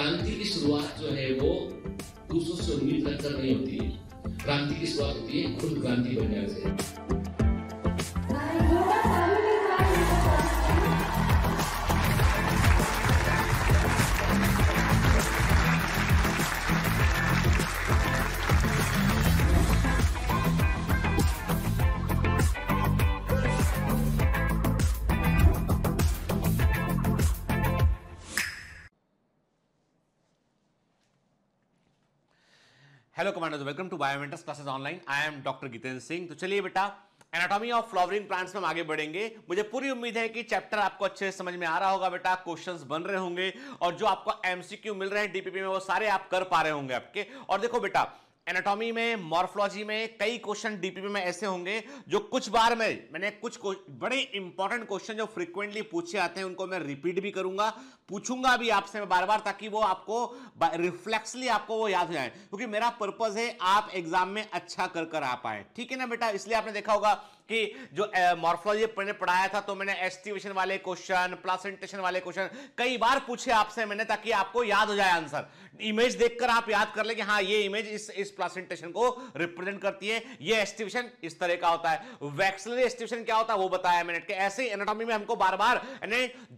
क्रांति की शुरुआत जो है वो दूसरों से उम्मीद रखकर नहीं होती है। क्रांति की शुरुआत होती है खुद क्रांति बन जाने से। Hello commanders, welcome to Biomentors classes online. I am doctor Jitendra Singh. तो चलिए बेटा, एनाटॉमी ऑफ फ्लावरिंग प्लांट्स में हम आगे बढ़ेंगे। मुझे पूरी उम्मीद है कि चैप्टर आपको अच्छे से समझ में आ रहा होगा बेटा, क्वेश्चंस बन रहे होंगे और जो आपको एमसीक्यू मिल रहे हैं डीपीपी में वो सारे आप कर पा रहे होंगे आपके। और देखो बेटा, एनाटॉमी में, मॉर्फोलॉजी में कई क्वेश्चन डीपीपी में ऐसे होंगे जो कुछ बार मैंने कुछ बड़े इंपॉर्टेंट क्वेश्चन जो फ्रीक्वेंटली पूछे आते हैं उनको मैं रिपीट भी करूंगा, पूछूंगा भी आपसे मैं बार बार, ताकि वो आपको रिफ्लेक्सली आपको वो याद हो जाए, क्योंकि मेरा पर्पस है आप एग्जाम में अच्छा कर आ पाए। ठीक है ना बेटा? इसलिए आपने देखा होगा कि जो मॉर्फोलॉजी मैंने पढ़ाया था तो मैंने एस्टिवेशन वाले क्वेश्चन, प्लासेंटेशन वाले क्वेश्चन कई बार पूछे आपसे मैंने, ताकि आपको याद हो जाए आंसर। इमेज देखकर आप याद कर ले कि हाँ ये इमेज इस प्लासेंटेशन को रिप्रेजेंट करती है, ये एस्टिवेशन इस तरह का होता है, वैक्सिलरी एस्टिवेशन क्या होता है वो बताया मैंने। के ऐसे एनाटॉमी में हमको बार बार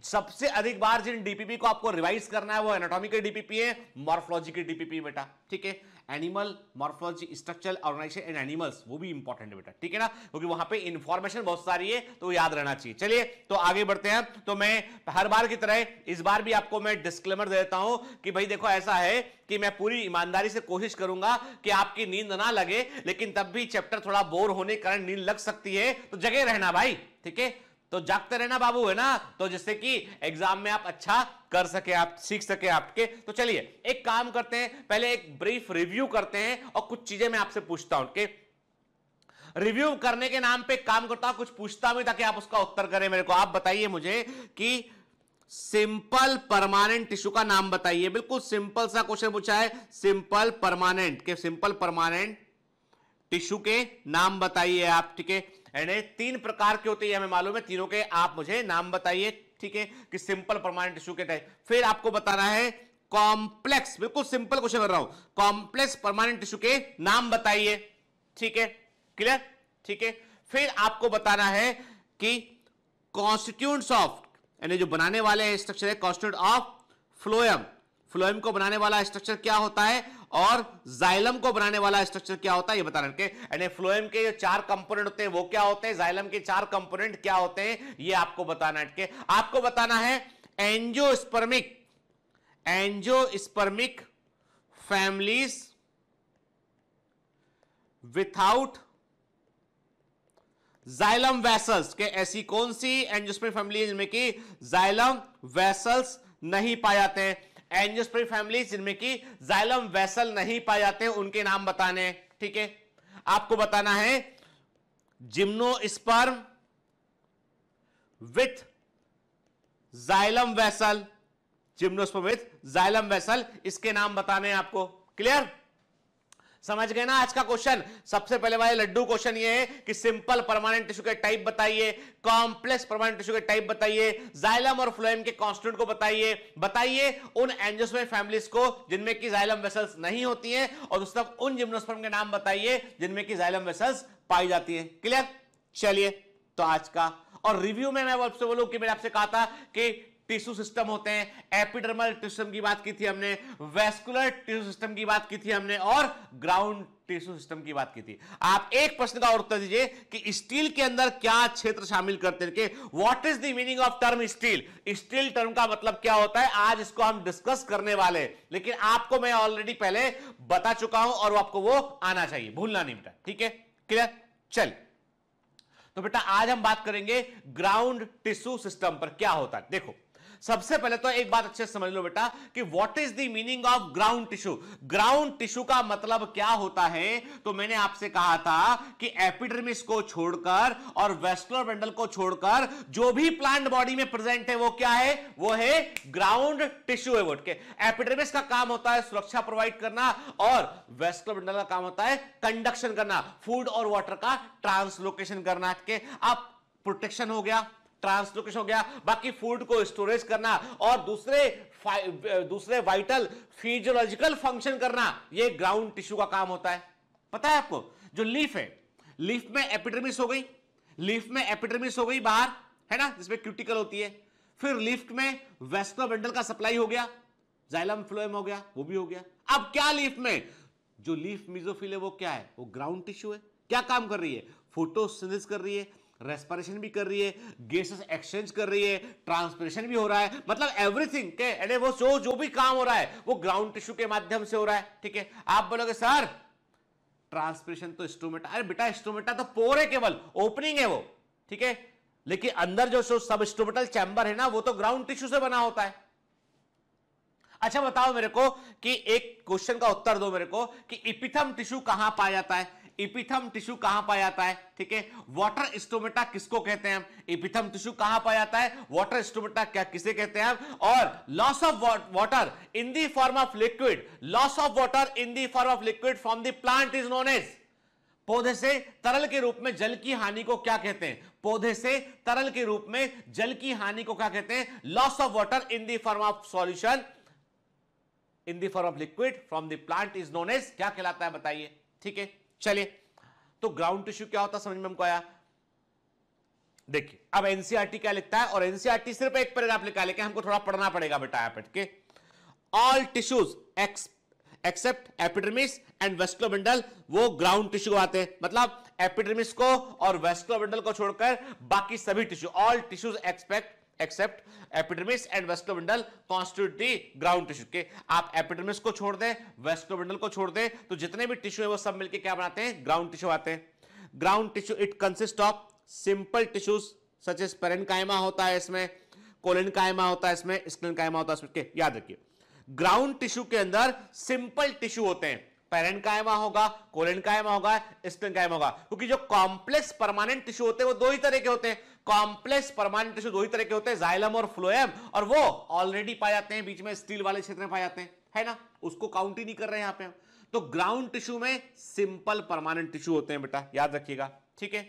सबसे अधिक बार जिन डीपीपी को आपको रिवाइज करना है वो एनाटॉमी के डीपीपी है, मॉर्फोलॉजी के डीपीपी बेटा। ठीक है, एनिमल मॉर्फोलॉजी, स्ट्रक्चरल ऑर्गेनाइजेशन इन एनिमल्स, वो भी इंपॉर्टेंट है बेटा। ठीक है ना, क्योंकि वहां पे इंफॉर्मेशन बहुत सारी है तो याद रहना चाहिए। चलिए तो आगे बढ़ते हैं। तो मैं हर बार की तरह इस बार भी आपको मैं डिस्क्लेमर दे देता हूं कि भाई देखो, ऐसा है कि मैं पूरी ईमानदारी से कोशिश करूंगा कि आपकी नींद ना लगे, लेकिन तब भी चैप्टर थोड़ा बोर होने के कारण नींद लग सकती है, तो जगह रहना भाई। ठीक है, तो जागते रहना बाबू, है ना, तो जिससे कि एग्जाम में आप अच्छा कर सके, आप सीख सके आपके। तो चलिए एक काम करते हैं, पहले एक ब्रीफ रिव्यू करते हैं और कुछ चीजें मैं आपसे पूछता हूं। रिव्यू करने के नाम पे काम करता हूं, कुछ पूछता हूं ताकि आप उसका उत्तर करें मेरे को। आप बताइए मुझे कि सिंपल परमानेंट टिश्यू का नाम बताइए। बिल्कुल सिंपल सा क्वेश्चन पूछा है, सिंपल परमानेंट के, सिंपल परमानेंट टिश्यू के नाम बताइए आप। ठीक है, तीन प्रकार के होते हैं हमें मालूम है, तीनों के आप मुझे नाम बताइए। ठीक है, कि सिंपल परमानेंट टिश्यू के टाइप। फिर आपको बताना है कॉम्प्लेक्स, बिल्कुल सिंपल क्वेश्चन कर रहा हूं, कॉम्प्लेक्स परमानेंट टिश्यू के नाम बताइए। ठीक है, क्लियर? ठीक है, फिर आपको बताना है कि कॉन्स्टिट्यूएंट्स ऑफ, यानी जो बनाने वाले स्ट्रक्चर है, कॉन्स्टिट्यूएंट ऑफ फ्लोएम, फ्लोएम को बनाने वाला स्ट्रक्चर क्या होता है और जाइलम को बनाने वाला स्ट्रक्चर क्या होता है ये बताना है। यानी फ्लोएम के जो चार कंपोनेंट होते हैं वो क्या होते हैं, जाइलम के चार कंपोनेंट क्या होते हैं ये आपको बताना है। आपको बताना है angiospermic families without xylem vessels के, ऐसी कौन सी एंजियोस्पर्मिक फैमिली है जिनमें कि जाइलम वेसल्स नहीं पाए जाते हैं, एंजियोस्पर्मिक फैमिली जिनमें कि जाइलम वेसल नहीं पाए जाते हैं, उनके नाम बताने हैं। ठीक है, आपको बताना है gymnosperm with xylem vessel, gymnosperm with xylem vessel, इसके नाम बताने हैं आपको। क्लियर? समझ गए ना आज का क्वेश्चन? सबसे पहले वाले लड्डू क्वेश्चन ये है कि सिंपल परमानेंट टिश्यू के टाइप बताइए, कॉम्प्लेक्स परमानेंट टिश्यू के टाइप बताइए, जाइलम और फ्लोएम के कांस्टिट्यूएंट को बताइए उन एंजियोस्पर्मिक फैमिलीज को जिनमें कि जाइलम वेसल्स नहीं होती हैं, और दूसरा उन जिम्नोस्पर्म के नाम बताइए जिनमें कि जाइलम वेसल्स पाई जाती है। क्लियर? चलिए तो आज का और रिव्यू में मैं आपसे बोलूं कि मैंने आपसे कहा था कि टिश्यू सिस्टम होते हैं, एपिडर्मल टिश्यू सिस्टम की बात की थी हमने, वेस्कुलर टिश्यू सिस्टम की बात की थी हमने, और ग्राउंड टिश्यू सिस्टम की बात की थी। आप एक प्रश्न का उत्तर दीजिए कि स्टील के अंदर क्या क्षेत्र शामिल करते हैं, what is the meaning of term steel, steel term का मतलब क्या होता है, आज इसको हम डिस्कस करने वाले हैं, लेकिन आपको मैं ऑलरेडी पहले बता चुका हूं और आपको वो आना चाहिए, भूलना नहीं बेटा। ठीक है, क्लियर? चल तो बेटा आज हम बात करेंगे ग्राउंड टिश्यू सिस्टम पर क्या होता है। देखो सबसे पहले तो एक बात अच्छे से समझ लो बेटा कि what is the meaning of ground tissue. Ground tissue का मतलब क्या होता है, तो मैंने आपसे कहा था कि एपिडर्मिस को छोड़कर और वेस्कुलर बंडल को छोड़कर जो भी प्लांट बॉडी में प्रेजेंट है वो क्या है, वो है ग्राउंड टिश्यू है। वो एपिडर्मिस का काम होता है सुरक्षा प्रोवाइड करना और वेस्कुलर बंडल का काम होता है कंडक्शन करना, फूड और वाटर का ट्रांसलोकेशन करना। आप प्रोटेक्शन हो गया, ट्रांसलोकेशन हो गया, बाकी फूड को स्टोरेज करना और दूसरे वाइटल फिजियोलॉजिकल फंक्शन करना, ये ग्राउंड टिश्यू का काम होता है। पता है आपको, जो लीफ है, लीफ में एपिडर्मिस हो गई, लीफ में एपिडर्मिस हो गई बाहर, है ना, जिसमें क्यूटिकल होती है। फिर लीफ में वेस्कुलर बंडल का सप्लाई हो गया, जाइलम फ्लोएम हो गया, वो भी हो गया। अब क्या लीफ में, जो लीफ मेसोफिल है वो क्या है, वो ग्राउंड टिश्यू है। क्या काम कर रही है, फोटोसिंथेसिस कर रही है, रेस्पिरेशन भी कर रही है, गैसेस एक्सचेंज कर रही है, ट्रांसपिरेशन भी हो रहा है, मतलब एवरीथिंग के यानी वो जो भी काम हो रहा है वो ग्राउंड टिश्यू के माध्यम से हो रहा है। ठीक है, आप बोलोगे सर ट्रांसपिरेशन तो स्टोमेटा, अरे बेटा स्टोमेटा तो पोर है, केवल ओपनिंग है वो, ठीक है, लेकिन अंदर जो सब स्टोमेटल चैम्बर है ना, वो तो ग्राउंड टिश्यू से बना होता है। अच्छा बताओ मेरे को कि एक क्वेश्चन का उत्तर दो मेरे को कि इपिथम टिश्यू कहां पाया जाता है, इपिथम टिश्यू कहां पाया जाता है, ठीक है। वाटर स्टोमेटा किसको कहते हैं हम, इपिथम टिश्यू कहां पाया जाता है, वाटर स्टोमेटा क्या किसे कहते हैं हम। और loss of water in the form of liquid, loss of water in the form of liquid from the plant is known as, पौधे से तरल के रूप में जल की हानि को क्या कहते हैं, पौधे से तरल के रूप में जल की हानि को क्या कहते हैं, loss of water in the form of solution in the form of liquid from the plant is known as, क्या कहलाता है बताइए। ठीक है, चलिए, तो ग्राउंड टिश्यू क्या होता है समझ में हमको आया। देखिए अब एनसीईआरटी क्या लिखता है, और एनसीईआरटी सिर्फ एक पैराग्राफ लिखा है, लेकिन हमको थोड़ा पढ़ना पड़ेगा बेटा यहाँ पे, ठीक है। All tissues except epidermis and vascular bundle वो ग्राउंड टिश्यू आते हैं, मतलब एपिडर्मिस को और वेस्कुलर बंडल को छोड़कर बाकी सभी tissue, all tissues except epidermis and vascular bundle constitute the ground tissue के। आप एपिडर्मिस को छोड़ दें, वेस्कुलर बंडल को छोड़ दें, तो जितने भी टिश्यू है वो सब मिलके क्या बनाते हैं, ग्राउंड टिश्यू आते हैं। Ground tissue it consist of simple tissues such as parenchyma होता है इसमें, कोलेनकाइमा होता है इसमें, स्क्लेनकाइमा होता है इसमें, याद रखिए ग्राउंड टिश्यू के अंदर सिंपल टिश्यू होते हैं, पेरेन्काइमा होगा, कोलेनकाइमा होगा, स्क्लेनकाइमा होगा, क्योंकि जो कॉम्प्लेक्स परमानेंट टिश्यू होते हैं वो दो ही तरह के होते हैं, कॉम्प्लेक्स परमानेंट टिश्यू दो ही तरह के होते हैं, जाइलम और फ्लोएम, और वो ऑलरेडी पाए जाते हैं बीच में स्टील वाले क्षेत्र में पाए जाते हैं, है ना, उसको काउंट ही नहीं कर रहे हैं यहां पे हम। तो ग्राउंड टिश्यू में सिंपल परमानेंट टिश्यू होते हैं बेटा, याद रखिएगा, ठीक है।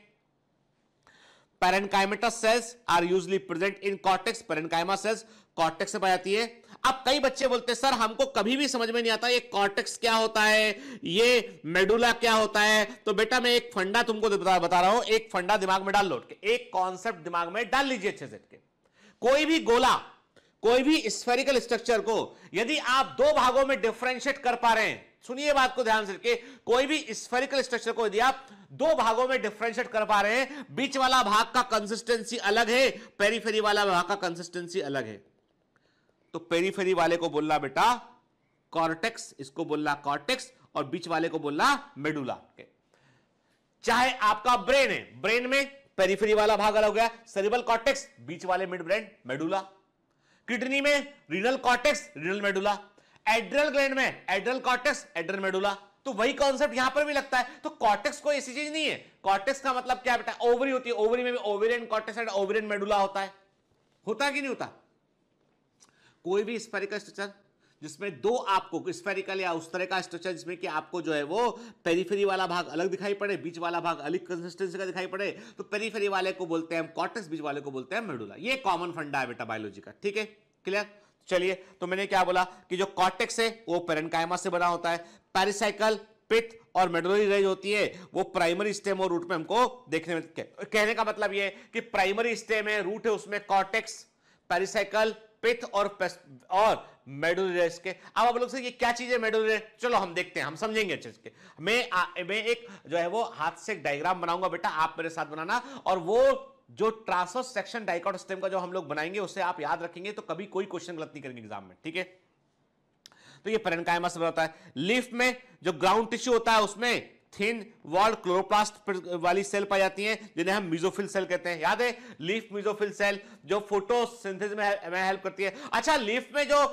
Parenchymatous cells are usually present in cortex, parenchyma cells cortex से पाई जाती है। अब कई बच्चे बोलते हैं सर हमको कभी भी समझ में नहीं आता ये कॉर्टेक्स क्या होता है, ये मेडुला क्या होता है। तो बेटा मैं एक फंडा तुमको बता रहा हूं, एक फंडा दिमाग में डाल लो, एक कॉन्सेप्ट दिमाग में डाल लीजिए अच्छे से। कोई भी गोला, कोई भी स्फेरिकल स्ट्रक्चर को यदि आप दो भागों में डिफरेंशिएट कर पा रहे हैं, सुनिए बात को ध्यान से रखिए, कोई भी स्फेरिकल स्ट्रक्चर को यदि आप दो भागों में डिफरेंशिएट कर पा रहे हैं, बीच वाला भाग का कंसिस्टेंसी अलग है, पेरीफेरी वाला भाग का कंसिस्टेंसी अलग है, तो पेरीफेरी वाले को बोलना बेटा कॉर्टेक्स, इसको बोलना कॉर्टेक्स, और बीच वाले को बोलना मेडुला। चाहे आपका ब्रेन है, ब्रेन में पेरीफेरी वाला भाग अलग हो गया सेरिब्रल कॉर्टेक्स, बीच वाले मिड ब्रेन मेडुला, किडनी में renal cortex renal medulla, adrenal gland में एड्रिनल कॉर्टेक्स एड्रिनल मेडुला। तो वही कॉन्सेप्ट यहां पर भी लगता है। तो कॉर्टेक्स कोई ऐसी चीज नहीं है, कॉर्टेक्स का मतलब क्या बेटा, ओवरी होती है, ओवरी में भी ovarian cortex and ovarian medulla होता है कि नहीं होता। कोई भी स्फेरिकल स्ट्रक्चर जिसमें दो आपको स्फेरिकल या उस तरह का स्ट्रक्चर जिसमें कि आपको जो है वो पेरीफेरी वाला भाग अलग दिखाई पड़े, बीच वाला भाग अलग कंसिस्टेंसी का दिखाई पड़े, तो पेरीफेरी वाले को बोलते हैं हम कॉर्टेक्स, बीच वाले को बोलते हैं मेडुला। ये कॉमन फंडा है बेटा बायोलॉजी का, ठीक है, क्लियर। चलिए, तो मैंने क्या बोला कि जो कॉर्टेक्स है वो पेरेन्काइमा से बना होता है, पेरिसाइकल, पिथ और मेडुलरी रेंज होती है वो प्राइमरी स्टेम और रूट में हमको देखने में। कहने का मतलब ये कि प्राइमरी स्टेम है, रूट है, उसमें कॉर्टेक्स, पेरिसाइकल, पिथ और मेडुलरी रेंज के। अब आप लोग से ये क्या चीज है मेडुलरी रेंज, चलो हम देखते हैं, हम समझेंगे अच्छे से। मैं एक जो है वो हाथ से एक डायग्राम बनाऊंगा बेटा, आप मेरे साथ बनाना, और वो जो ट्रांसवर्स सेक्शन डाइकोट सिस्टम का जो हम लोग बनाएंगे उससे आप याद रखेंगे, तो कभी कोई क्वेश्चन गलत नहीं करेंगे एग्जाम में, ठीक है। तो ये पेरेन्काइमा से होता है। लीफ में जो ग्राउंड टिश्यू होता है उसमें थिन वॉल्ड क्लोरोप्लास्ट वाली सेल पाई जाती हैं जिन्हें हम मेसोफिल सेल कहते हैं, याद है, लीफ मेसोफिल सेल जो फोटोसिंथेसिस में हेल्प करती है। अच्छा, लीफ में जो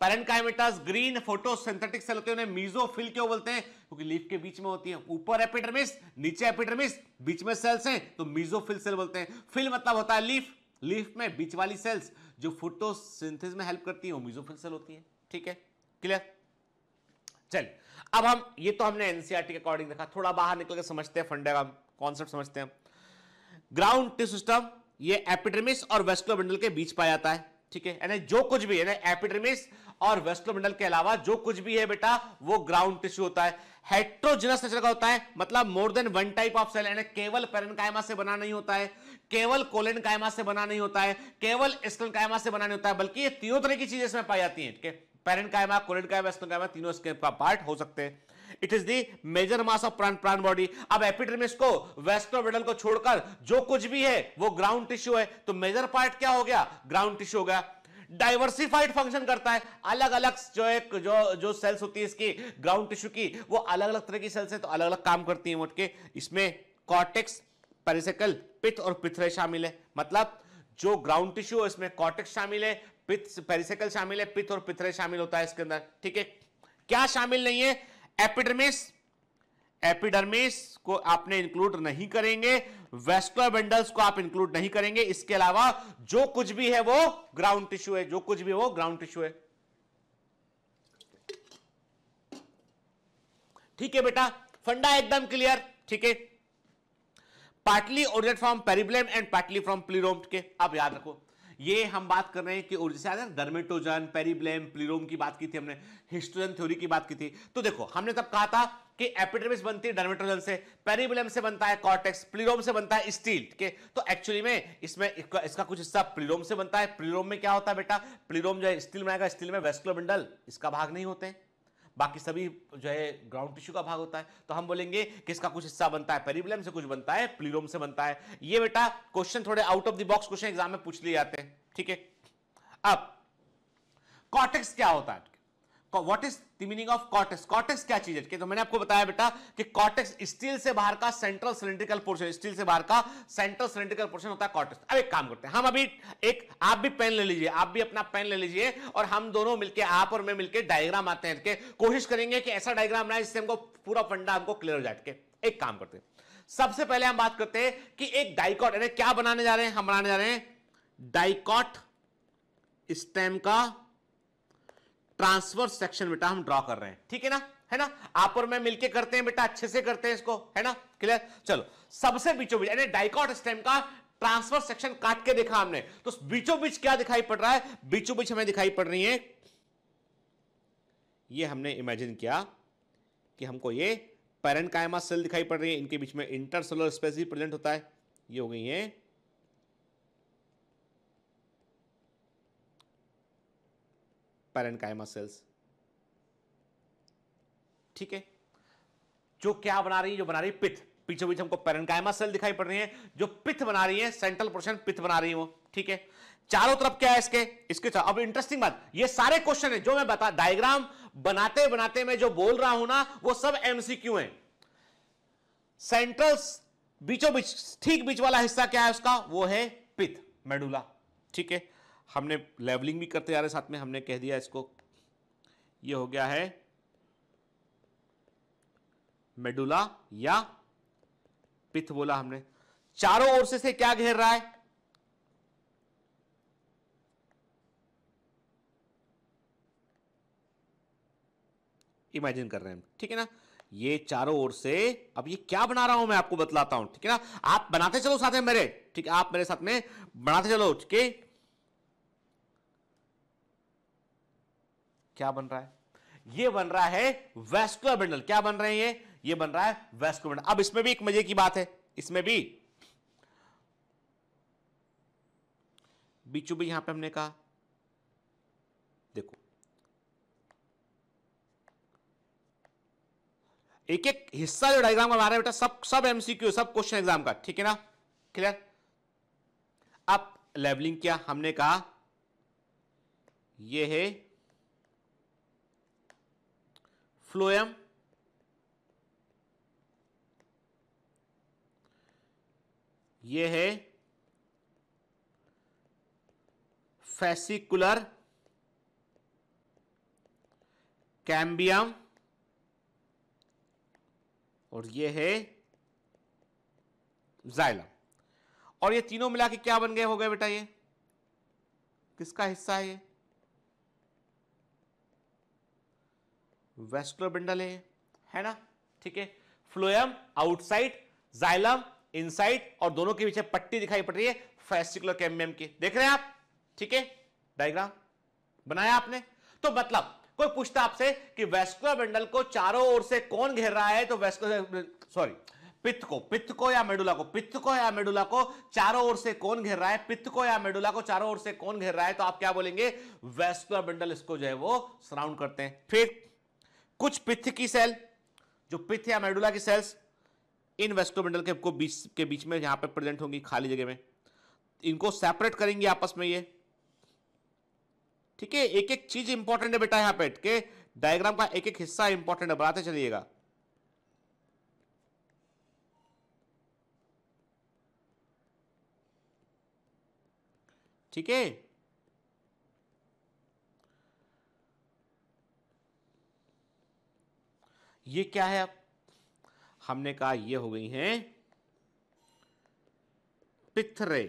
पेरेन्काइमेटस ग्रीन फोटोसिंथेटिक सेल होते हैं उन्हें मेसोफिल क्यों बोलते हैं, क्योंकि लीफ के बीच में होती है, ऊपर एपिडर्मिस नीचे एपिडर्मिस, बीच में सेल्स हैं, तो मेसोफिल सेल बोलते हैं। फिल मतलब होता है लीफ, लीफ में बीच वाली सेल्स जो फोटोसिंथेसिस में हेल्प करती है वो मेसोफिल सेल होती है, ठीक है, क्लियर। चलिए, अब हम ये तो हमने एनसीईआरटी के अकॉर्डिंग देखा, थोड़ा बाहर निकल के समझते हैं, फंडा का कॉन्सेप्ट समझते हैं। ग्राउंड टिश्यू सिस्टम ये एपिडर्मिस और वेस्कुलर बंडल के बीच पाया जाता है, ठीक है। यानी जो कुछ भी है एपिडर्मिस और वेस्कुलर बंडल के अलावा जो कुछ भी है बेटा वो ग्राउंड टिश्यू होता है। हेट्रोजेनस नेचर का होता है, मतलब more than one type of cell, यानी केवल पेरेन्काइमा से बना नहीं होता है, केवल कोलेनकाइमा से बना नहीं होता है, केवल स्क्लेनकाइमा से बना नहीं होता है, बल्कि ये तीनों तरह की चीजें इसमें पाई जाती हैं, ठीक है। पेरेन्काइमा, कोलेनकाइमा, स्क्लेनकाइमा तीनों इसके पार्ट हो सकते हैं। It is the major mass of plant body. अब एपिडर्मिस को, वेस्कुलर बंडल को छोड़कर जो कुछ भी है वो ग्राउंड टिश्यू है, तो मेजर पार्ट क्या हो गया, ग्राउंड टिश्यू हो गया। डाइवर्सिफाइड फंक्शन करता है, अलग अलग जो सेल्स होती है इसकी ग्राउंड टिश्यू की, वो अलग अलग तरह की सेल्स है, तो अलग अलग काम करती हैं मोट के। इसमें कॉर्टेक्स, पेरिसेकल, पित्त और पिथरे शामिल है। मतलब जो ग्राउंड टिश्यू है इसमें कॉर्टेक्स शामिल है, पित्त, पेरिसेकल शामिल है, पित्त और पिथरे शामिल होता है इसके अंदर, ठीक है। क्या शामिल नहीं है, एपिडर्मिस, एपिडर्मिस को आपने इंक्लूड नहीं करेंगे, वेस्कुलर बंडल्स को आप इंक्लूड नहीं करेंगे, इसके अलावा जो कुछ भी है वो ग्राउंड टिश्यू है, जो कुछ भी वो ग्राउंड टिश्यू है, ठीक है बेटा। फंडा एकदम क्लियर, ठीक है। Partly originate from periblem and partly from plerome के। अब याद रखो ये हम बात कर रहे हैं कि ओरिजिन डर्मेटोजन, पेरिब्लेम, प्लीरोम की बात की थी हमने, हिस्टोजन थ्योरी की बात की थी। तो देखो हमने तब कहा था कि एपिडर्मिस बनती है डर्मेटोजन से, पेरिब्लेम से बनता है कॉर्टेक्स, प्लीरोम से बनता है स्टील, ठीक है। तो एक्चुअली में इसमें इसका कुछ हिस्सा प्लीरोम से बनता है। प्लीरोम में क्या होता है बेटा, प्लीरोम जो है स्टील बनाएगा, स्टील में वेस्कुलर बंडल इसका भाग नहीं होते, बाकी सभी जो है ग्राउंड टिश्यू का भाग होता है। तो हम बोलेंगे कि इसका कुछ हिस्सा बनता है पेरिब्लेम से, कुछ बनता है प्लीरोम से बनता है। ये बेटा क्वेश्चन थोड़े out of the box question exam में पूछ लिए जाते हैं, ठीक है। अब कॉर्टेक्स क्या होता है, what is the meaning of cortex, cortex क्या चीज है। तो मैंने आपको बताया बेटा कि कॉर्टेक्स स्टील से बाहर का सेंट्रल सिलिंड्रिकल पोर्शन, स्टील से बाहर का सेंट्रल सिलिंड्रिकल पोर्शन होता है कॉर्टेक्स। अब एक काम करते हैं हम, अभी एक आप भी पेन ले लीजिए, आप भी अपना पेन ले लीजिए और हम दोनों मिलकर, आप और मैं मिलकर डायग्राम आते हैं, कोशिश करेंगे कि ऐसा डायग्राम बनाए जिससे हमको पूरा फंडा हमको क्लियर हो जाए। एक काम करते हैं, सबसे पहले हम बात करते हैं कि एक डाइकॉट, यानी क्या बनाने जा रहे हैं, हम बनाने जा रहे हैं डाइकॉट स्टेम का ट्रांसवर्स सेक्शन बेटा हम ड्रॉ कर रहे हैं, ठीक है ना, है ना। आप और मैं मिलके करते हैं बेटा, अच्छे से करते हैं इसको, है ना, क्लियर। चलो सबसे बीचों बीच यानी डाइकॉट स्टेम का ट्रांसवर्स सेक्शन काट के देखा हमने, तो बीचों बीच क्या दिखाई पड़ रहा है, बीचों बीच हमें दिखाई पड़ रही है, ये हमने इमेजिन किया कि हमको ये पेरेन्काइमा सेल दिखाई पड़ रही है, इनके बीच में इंटरसेलुलर स्पेस भी प्रेजेंट होता है, ये हो गई है पेरेन्काइमा सेल्स, ठीक है। जो क्या बना रही है, जो बना रही है पित्त, पीछे पीछे हमको पेरेन्काइमा सेल दिखाई पड़ रही है, जो पित्त बना रही है, सेंट्रल पोर्शन पित्त बना रही है वो, ठीक है। चारों तरफ क्या है इसके अब इंटरेस्टिंग बात, ये सारे क्वेश्चन है जो मैं बता, डायग्राम बनाते बनाते मैं जो बोल रहा हूं ना वो सब एमसीक्यू है। सेंट्रल बीचों बीच, ठीक बीच वाला हिस्सा क्या है उसका, वो है पित्त, मेडुला, ठीक है। हमने लेवलिंग भी करते जा रहे साथ में, हमने कह दिया इसको, ये हो गया है मेडुला या पित्त बोला हमने। चारों ओर से क्या घेर रहा है, इमेजिन कर रहे हैं, ठीक है ना। ये चारों ओर से, अब ये क्या बना रहा हूं मैं आपको बतलाता हूं, ठीक है ना। आप बनाते चलो साथ में मेरे, ठीक है, आप मेरे साथ में बनाते चलो, ठीक है। क्या बन रहा है, ये बन रहा है वेस्कुलर बंडल। क्या बन रहे हैं ये बन रहा है वेस्कुलर बंडल। अब इसमें भी एक मजे की बात है, इसमें भी बीचों बीच यहां पे हमने कहा, देखो एक एक हिस्सा जो डायग्राम का बना रहे हैं बेटा, सब एमसीक्यू, सब क्वेश्चन एग्जाम का, ठीक है ना, क्लियर। अब लेवलिंग किया, हमने कहा ये है फ्लोएम, ये है फेसिकुलर कैम्बियम और ये है जाइलम, और ये तीनों मिला के क्या बन गए, हो गए बेटा, ये किसका हिस्सा है, ये वेस्कुलर बंडल है ना, ठीक है। फ्लोएम आउटसाइड, जाइलम इनसाइड और दोनों के पीछे पट्टी दिखाई पड़ रही है फेसिकुलर कैम्बियम की, देख रहे हैं आप, ठीक है, डायग्राम बनाया आपने। तो मतलब कोई पूछता आपसे कि वेस्कुलर बंडल को चारों ओर से कौन घेर रहा है, तो वेस्कुलर सॉरी पित्त को या मेडुला को चारों ओर से कौन घेर रहा है, पित्त को या मेडुला को चारों ओर से कौन घेर रहा है, तो आप क्या बोलेंगे, वेस्कुलर बंडल इसको जो है वो सराउंड करते हैं। फिर कुछ पित्त की सेल, जो पित्त या मेडुला की सेल्स इन वेस्कुलर बंडल के बीच में यहां पे प्रेजेंट होंगी खाली जगह में, इनको सेपरेट करेंगे आपस में ये, ठीक है। एक एक चीज इंपॉर्टेंट है बेटा, यहां पे के डायग्राम का एक एक हिस्सा इंपॉर्टेंट है, बनाते चलिएगा। ठीक है, ये क्या है, अब हमने कहा ये हो गई हैं पिथरे,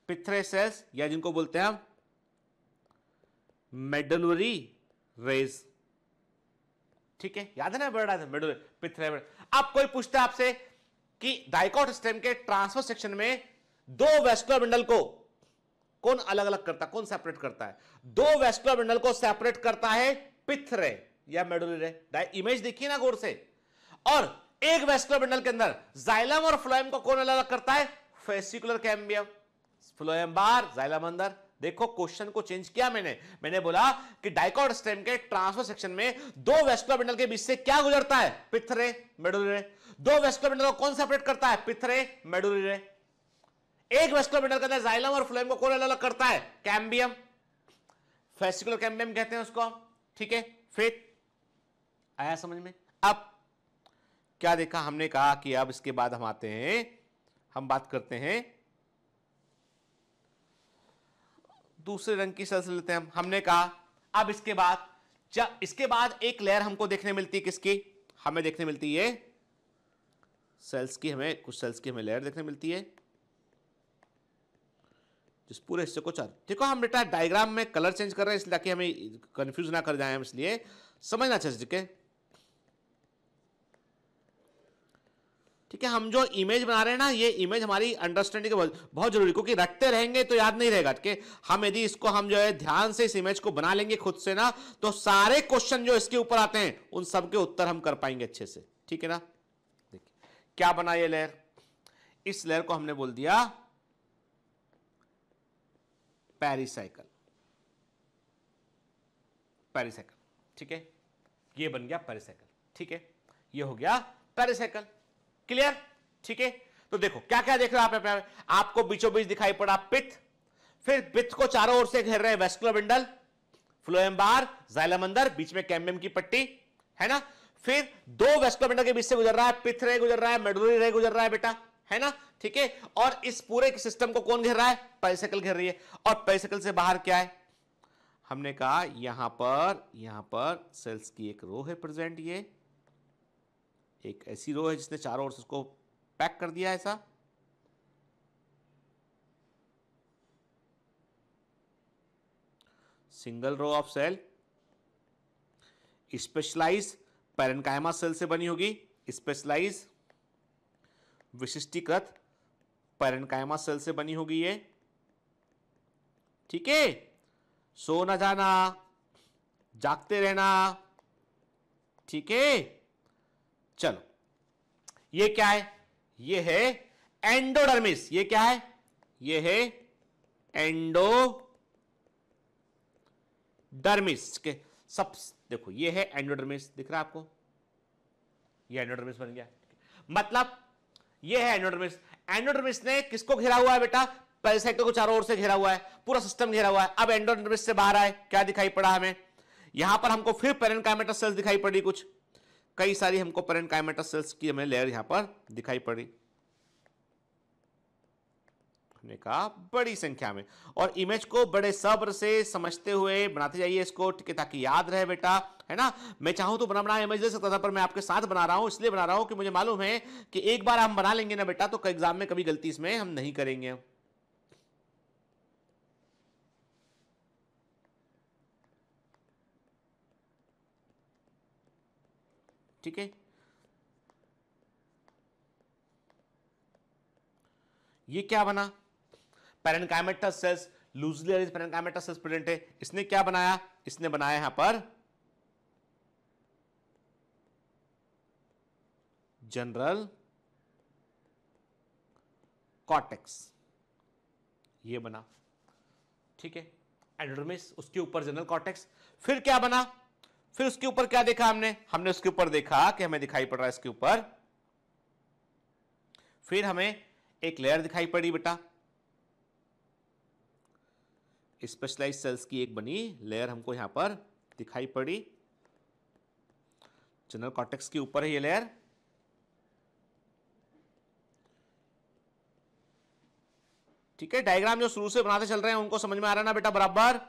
पिथरे सेल्स, या जिनको बोलते हैं हम मेडुलरी रेज, ठीक है, याद है ना बड़ा मेडुलरी पिथरे। अब कोई पूछता है आपसे कि डाइकोट स्टेम के ट्रांसफर सेक्शन में दो वेस्कुलर बंडल को कौन अलग अलग करता है, कौन सेपरेट करता है, दो वेस्कुलर बंडल को सेपरेट करता है पिथरे या मेडुलरी रे, इमेज देखिए ना गौर से। और एक वेस्कुलर बंडल के अंदर जाइलम और फ्लोएम को कौन अलग अलग करता है, फेसिकुलर कैम्बियम, फ्लोएम बाहर जाइलम अंदर। देखो क्वेश्चन को चेंज किया मैंने बोला कि डाइकोट स्टेम के ट्रांसफर सेक्शन में दो वेस्कुलर बंडल के बीच से क्या गुजरता है, पिथरे मेडुलरी रे। दो वेस्कुलर बंडल को कौन सेपरेट करता है, पिथरे मेडुलरी रे। एक वेस्कुलर बंडल के अंदर जाइलम और फ्लोएम को कौन अलग अलग करता है, कैम्बियम, फेसिकुलर कैम्बियम कहते हैं उसको, ठीक है। फिर आया समझ में। अब क्या देखा हमने, कहा कि अब इसके बाद हम आते हैं, हम बात करते हैं दूसरे रंग की सेल्स लेते हैं हमने कहा अब इसके बाद एक लेयर हमको देखने मिलती है, किसकी, हमें देखने मिलती है सेल्स की, हमें कुछ सेल्स की हमें लेयर देखने मिलती है जिस पूरे हिस्से को चार, देखो हम बेटा डायग्राम में कलर चेंज कर रहे हैं इसलिए ताकि हमें कंफ्यूज ना कर जाए हम, इसलिए समझना चाहिए, ठीक है। हम जो इमेज बना रहे हैं ना, ये इमेज हमारी अंडरस्टैंडिंग बहुत जरूरी, क्योंकि रटते रहेंगे तो याद नहीं रहेगा, ठीक है। हम यदि इसको हम जो है ध्यान से इस इमेज को बना लेंगे खुद से ना, तो सारे क्वेश्चन जो इसके ऊपर आते हैं उन सबके उत्तर हम कर पाएंगे अच्छे से, ठीक है ना। देखिए क्या बना ये लेयर, इस लेयर को हमने बोल दिया पेरिसाइकल, पेरिसाइकल, ठीक है, ये बन गया पेरिसाइकल, ठीक है, ये हो गया पेरिसाइकल, क्लियर, ठीक है। तो देखो क्या क्या देख रहे हो आप, आपको बीचों बीच दिखाई पड़ा पित्त, फिर पित्त को चारों ओर से घेर रहे वेस्कुलर बंडल, फ्लोएम बाहर जाइलम अंदर, बीच में कैम्बियम की पट्टी है ना, फिर दो वेस्कुलर बंडल के बीच से गुजर रहा है पित्त रे, गुजर रहा है मेडुलरी रे, गुजर रहा है बेटा, है ना, ठीक है। और इस पूरे सिस्टम को कौन घेर रहा है, पेरिसाइकल घेर रही है। और पेरिसाइकल से बाहर क्या है, हमने कहा यहां पर सेल्स की एक रो है प्रेजेंट, ये एक ऐसी रो है जिसने चारों ओर से उसको पैक कर दिया ऐसा, single row of cell, specialise parenchyma cell से बनी होगी, स्पेशलाइज विशिष्टीकृत पैरेन्काइमा सेल से बनी होगी ये, ठीक है। सो ना जाना, जागते रहना, ठीक है। चलो ये क्या है, ये है एंडोडर्मिस, ये क्या है, ये है एंडोडर्मिस के सब, देखो ये है एंडोडर्मिस, दिख रहा है आपको, ये एंडोडर्मिस बन गया, मतलब ये है एंडोडर्मिस। एंडोडर्मिस ने किसको घेरा हुआ है बेटा, पेरिसाइकल को चारों ओर से घेरा हुआ है, पूरा सिस्टम घेरा हुआ है। अब एंडोडर्मिस से बाहर आए, क्या दिखाई पड़ा हमें, यहां पर हमको फिर पैरेन्काइमेटस सेल्स दिखाई पड़ी, कुछ कई सारी हमको पैरेन्काइमेटस सेल्स की हमें लेयर यहां पर दिखाई पड़ी, हमने कहा बड़ी संख्या में। और इमेज को बड़े सब्र से समझते हुए बनाते जाइए इसको, ठीक है, ताकि याद रहे बेटा, है ना। मैं चाहूं तो बना इमेज दे सकता था, पर मैं आपके साथ बना रहा हूं, इसलिए बना रहा हूं कि मुझे मालूम है कि एक बार हम बना लेंगे ना बेटा, तो एग्जाम में कभी गलती इसमें हम नहीं करेंगे, ठीक है। ये क्या बना, parenchymatous sales, loosely arranged parenchymatous cells present है। इसने क्या बनाया, इसने बनाया यहां पर जनरल कॉर्टेक्स, ये बना, ठीक है, एंडोडर्मिस, उसके ऊपर जनरल कॉर्टेक्स। फिर क्या बना, फिर उसके ऊपर क्या देखा हमने उसके ऊपर देखा कि हमें दिखाई पड़ रहा है इसके ऊपर, फिर हमें एक लेयर दिखाई पड़ी बेटा, स्पेशलाइज्ड सेल्स की एक बनी लेयर हमको यहां पर दिखाई पड़ी, जनरल कॉर्टेक्स के ऊपर है ये लेयर। ठीक है, डायग्राम जो शुरू से बनाते चल रहे हैं उनको समझ में आ रहा है ना बेटा बराबर।